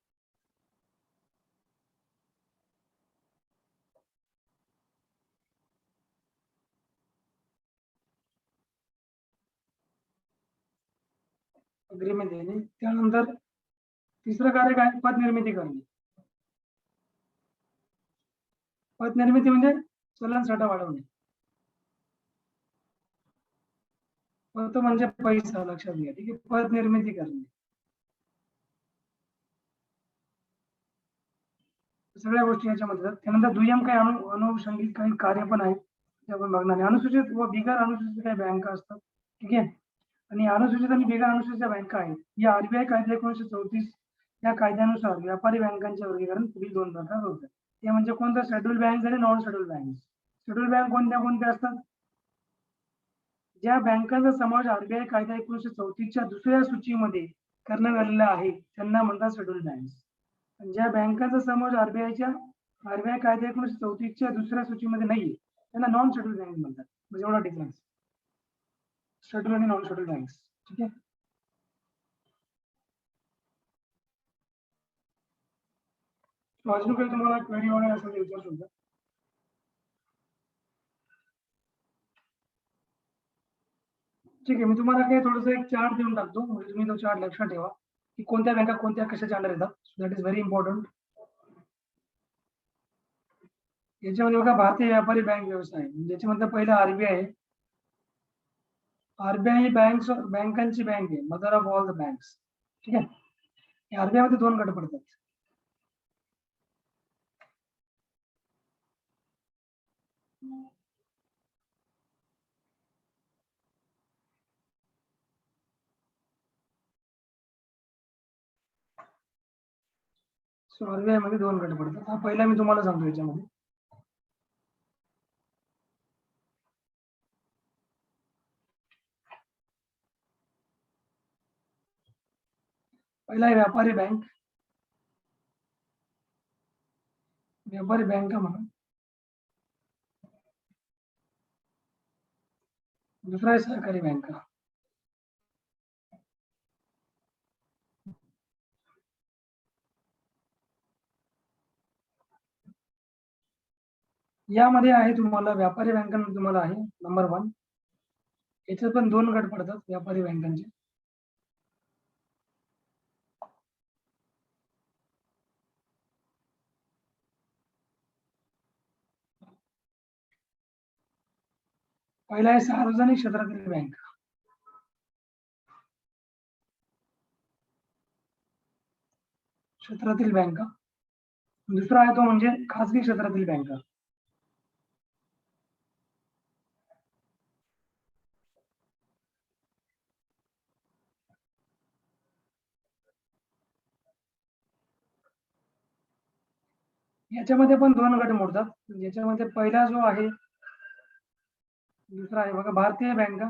अग्रिमेंट देणे. त्यानंतर तिसरं कार्य काय पत निर्मिती करणे. पत निर्मिती म्हणजे चलन साठा वाढवणे. पत म्हणजे पैसा लक्षात घ्या. ठीक आहे. पत निर्मिती करणे. सगळ्या गोष्टी याच्यामध्ये. त्यानंतर दुय्यम काही अनुषंगिक काही कार्य पण आहेत ते आपण बघणार. अनुसूचित व बिगर अनुसूचित काही बँका असतात. ठीक आहे. आणि अनुसूचित आणि बिगर अनुसूचित बँका आहेत या आरबीआय कायदा 1934 या कायद्यानुसार व्यापारी बँकांचे वर्गीकरण पुढील 2 प्रकार होतात. ते म्हणजे कोणत्या शेड्यूल बँक आणि non schedule bank. Schedule bank कोणत्या असतात ज्या बँकांचा समावेश आरबीआय कायदा 1934च्या दुसऱ्या सूचीमध्ये करण्यात आलेला आहे त्यांना म्हणतात शेड्यूल बँक. ज्या बँकांचा समावेश आरबीआय कायदा 1934च्या दुसऱ्या सूचीमध्ये नाहीये त्यांना नॉन शेड्यूल बँक म्हणतात. म्हणजे एवढा डिफरन्स शेड्यूल आणि नॉन शेड्यूल बँक. ठीक आहे. अजून काही तुम्हाला क्वेरी वगैरे असेल तर विचारू शकता. ठीक आहे, मी तुम्हाला काही थोडंसं एक चार्ट देऊन टाकतो म्हणजे तुम्ही तो चार्ट लक्षात ठेवा की कोणत्या बँका कोणत्या कशाच्या अंडर येतात. That is very important. याच्यामध्ये बघा भारतीय व्यापारी बँक व्यवस्था आहे ज्याच्यामध्ये पहिलं आरबीआय आहे. आरबीआय ही बँकांची बँक आहे, mother of all the banks. ठीक आहे. आरबीआय मध्ये दोन गट पडतात. सो आरबीआय मध्ये दोन गट पडतात. हा पहिला मी तुम्हाला सांगतो याच्यामध्ये. पहिला आहे व्यापारी बँक. व्यापारी बँका म्हणा. दुसरा आहे सहकारी बँका. यामध्ये आहे तुम्हाला व्यापारी बँकांमध्ये तुम्हाला आहे नंबर 1. याच्यात पण दोन गट पडतात व्यापारी बँकांचे. पहिला आहे सार्वजनिक क्षेत्रातील बँक. क्षेत्रातील बँका. दुसरा आहे तो म्हणजे खासगी क्षेत्रातील बँका. याच्यामध्ये पण दोन गट मोडतात. याच्यामध्ये पहिला जो आहे दुसरा आहे बघा भारतीय बँका.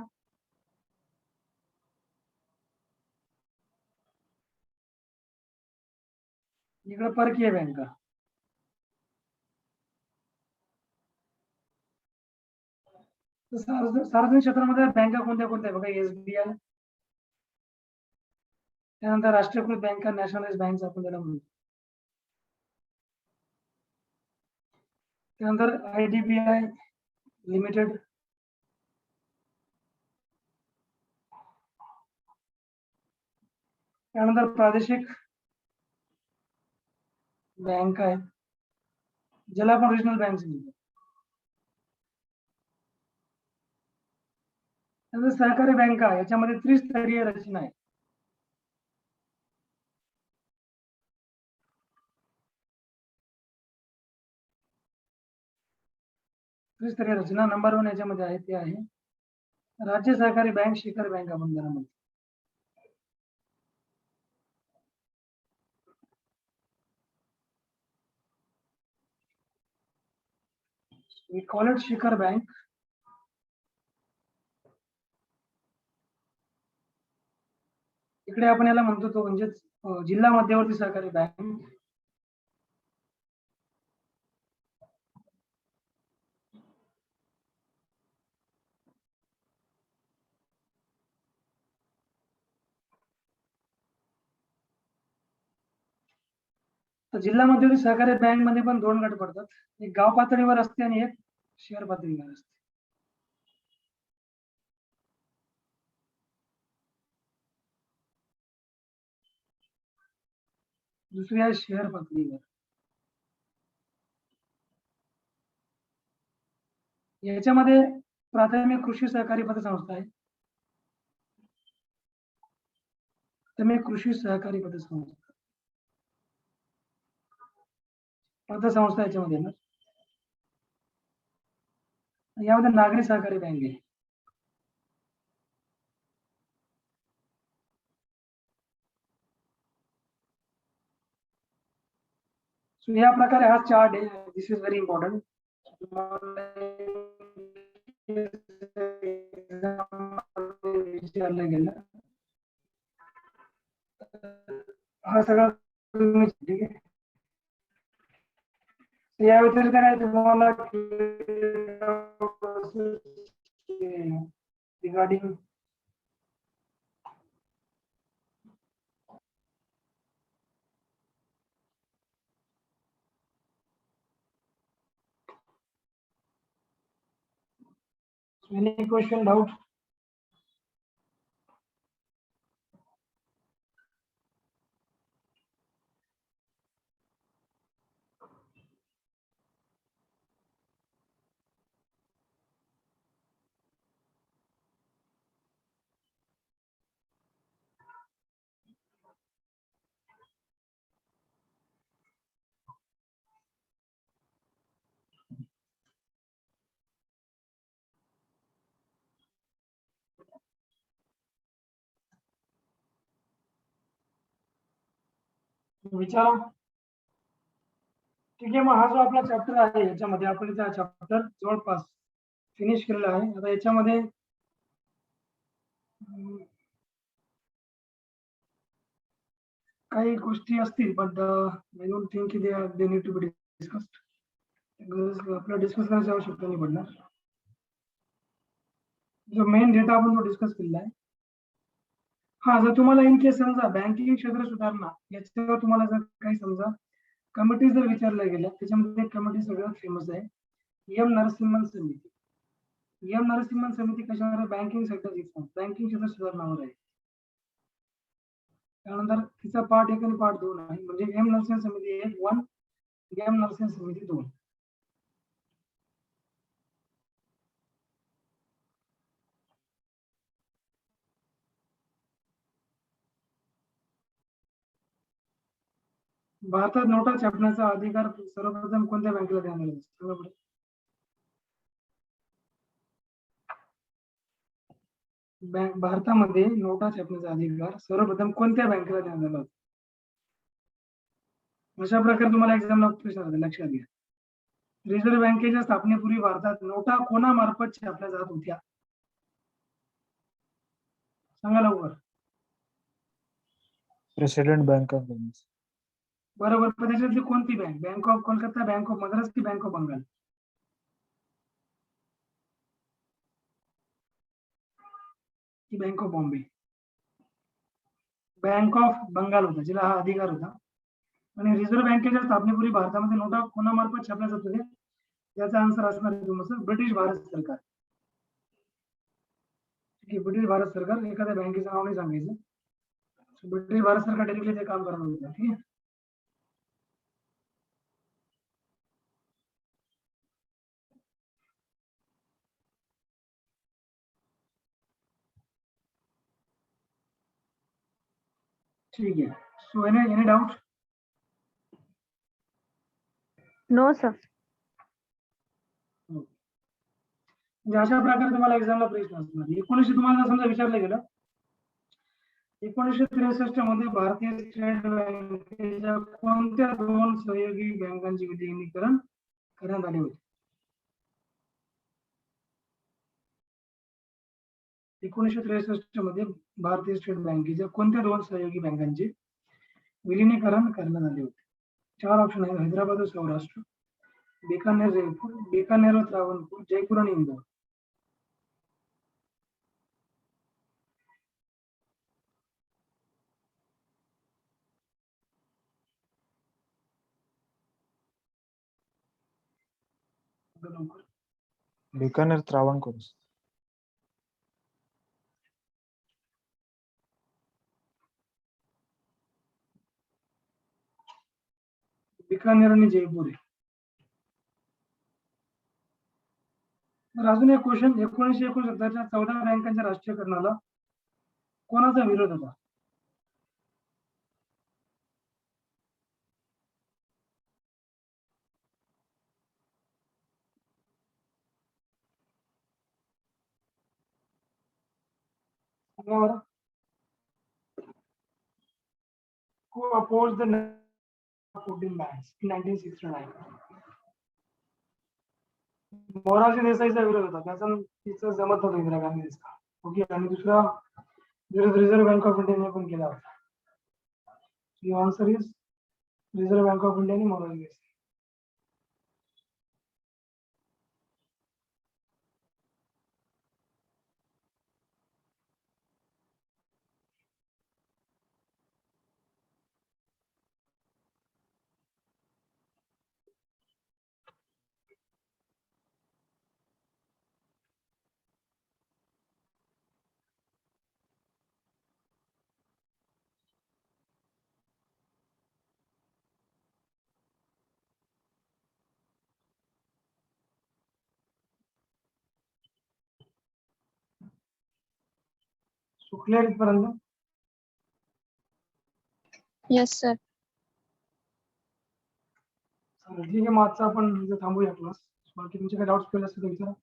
इकडे परकीय बँका. सार्वजनिक क्षेत्रामध्ये बँका कोणत्या कोणत्या बघा एसबीआय, त्यानंतर राष्ट्रीयकृत बँका, नॅशनलाइज बँक आपण त्याला म्हणतो. त्यानंतर आयडीबीआय लिमिटेड. त्यानंतर प्रादेशिक बँक आहे ज्याला आपण रिजनल बँक म्हणतो. त्यानंतर सहकारी बँका. याच्यामध्ये त्रिस्तरीय रचना आहे. त्रिस्तरीय रचना नंबर 1 याच्यामध्ये आहे ते आहे राज्य सहकारी बँक, शिखर बँक आपण त्याला म्हणतो. We call it शिखर बँक. इकडे आपण याला म्हणतो तो म्हणजे जिल्हा मध्यवर्ती सहकारी बँक. तर जिल्हा मध्यवर्ती सहकारी बँक मध्ये पण दोन गट पडतात. एक गाव पातळीवर असते आणि एक शहर पातळीवर असते. दुसरी आहे शहर पातळीवर. याच्यामध्ये प्राथमिक कृषी सहकारी पतसंस्था आहे. प्राथमिक कृषी सहकारी पतसंस्था याच्यामध्ये ना. यामध्ये नागरी सहकारी बँक आहे. सो या प्रकारे हा चार्ट आहे. दिस इज व्हेरी इम्पॉर्टंट. विचारलं गेलं. हा सगळा तुम्ही ठीक आहे. या व्यतिरिक्त काय तुम्हाला रिगार्डिंग any question, doubt? विचारा. ठीक आहे, मग हा जो आपला चॅप्टर आहे याच्यामध्ये आपण त्या चॅप्टर जवळपास फिनिश केलेला आहे. आता याच्यामध्ये काही गोष्टी असतील, बट आय डोंट थिंक की they need to be discussed. आपल्याला डिस्कस करायची आवश्यकता नाही पडणार. जो मेन डेटा आपण तो डिस्कस केलेला आहे. हा, जर तुम्हाला इन केस समजा बँकिंग क्षेत्र सुधारणा याच्यावर तुम्हाला जर काही समजा कमिटी जर विचारल्या गेल्या, त्याच्यामध्ये एक कमिटी सगळ्यात फेमस आहे, एम नरसिंहन समिती. एम नरसिंहन समिती कशावर आहे? बँकिंग सेक्टर बँकिंग क्षेत्र सुधारणावर आहे. त्यानंतर तिचा पार्ट 1 आणि पार्ट 2 आहे, म्हणजे एम नरसिंहन समिती 1, एम नरसिंहन समिती 2. भारतात नोटा छापण्याचा अधिकार सर्वप्रथम कोणत्या बँकेला देण्यात आला? सांगा बरं. भारतामध्ये नोटा छापण्याचा अधिकार सर्वप्रथम कोणत्या बँकेला देण्यात आला? अशा प्रकारे तुम्हाला एक्झामला प्रश्न आले, लक्षात घ्या. रिझर्व्ह बँकेच्या स्थापनेपूर्वी भारतात नोटा कोणामार्फत छापल्या जात होत्या? सांगा लवकर. President Bank of India. बरोबर. पण त्याच्यातली कोणती bank? Bank of Kolkata, Bank of Madras की बँक ऑफ बंगाल? की Bank of Bombay? Bank of Bengal होता, जिला हा अधिकार होता. आणि रिझर्व्ह बँकेच्या स्थापनेपूर्वी भारतामध्ये नोटा कोणामार्फत छापल्या जात होत्या? याचा आन्सर असणार आहे तुमचं ब्रिटिश भारत सरकार. ठीक आहे, ब्रिटिश भारत सरकार. एखाद्या बँकेचं नाव नाही सांगायचं. ब्रिटिश भारत सरकार डायरेक्टली ते काम करणार होतं. ठीक आहे. ठीक आहे. So any doubt? No sir. म्हणजे अशा प्रकारे तुम्हाला एक्झामला प्रश्न असणार. 1900 तुम्हाला समजा विचारलं गेलं, 1963 मध्ये भारतीय स्टेट बँकेच्या कोणत्या 2 सहयोगी बँकांचे विलीनीकरण करण्यात आले होते? 1963 मध्ये भारतीय स्टेट बँकेच्या कोणत्या 2 सहयोगी बँकांचे विलीनीकरण करण्यात आले होते? 4 ऑप्शन आहेत. हैदराबाद व सौराष्ट्र, बीकानेर जयपूर, बीकानेर व त्रावणकोर, जयपूर आणि इंदौर. बीकानेर त्रावणकोर. बीकानेर आणि जयपूर आहे. तर अजून एक क्वेश्चन, 1969च्या 14 बँकांच्या राष्ट्रीयकरणाला कोणाचा विरोध होता? Who opposed the 14 banks in 1969? Morarji देसाईचा विरोध होता. त्याचा तिचं जमत होतं इंदिरा गांधी. ओके, आणि दुसरा रिझर्व्ह बँक ऑफ इंडियाने पण केला होता. Answer is reserve bank of इंडियाने मोबाईल. क्लिअर इथपर्यंत? Yes sir. ठीक आहे, मग आजचा आपण इथे थांबूया क्लास. बाकी तुमचे काही डाऊट्स असतील तर विचारा.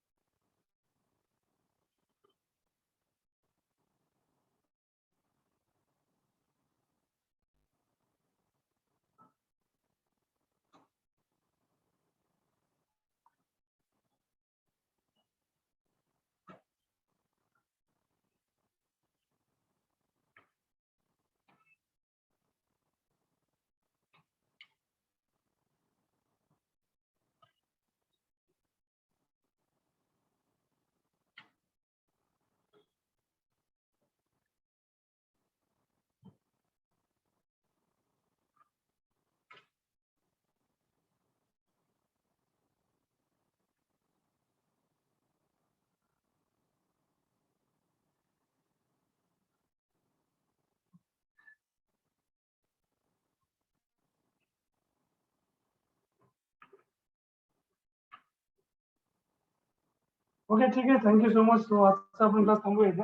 ओके, ठीक आहे, थँक्यू सो मच. सो आजचा आपण क्लास थांबूया इथे.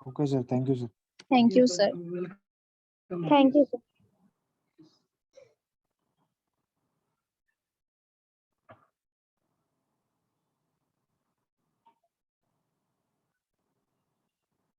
Okay sir, thank you sir. Thank you sir. Welcome. Thank you, sir.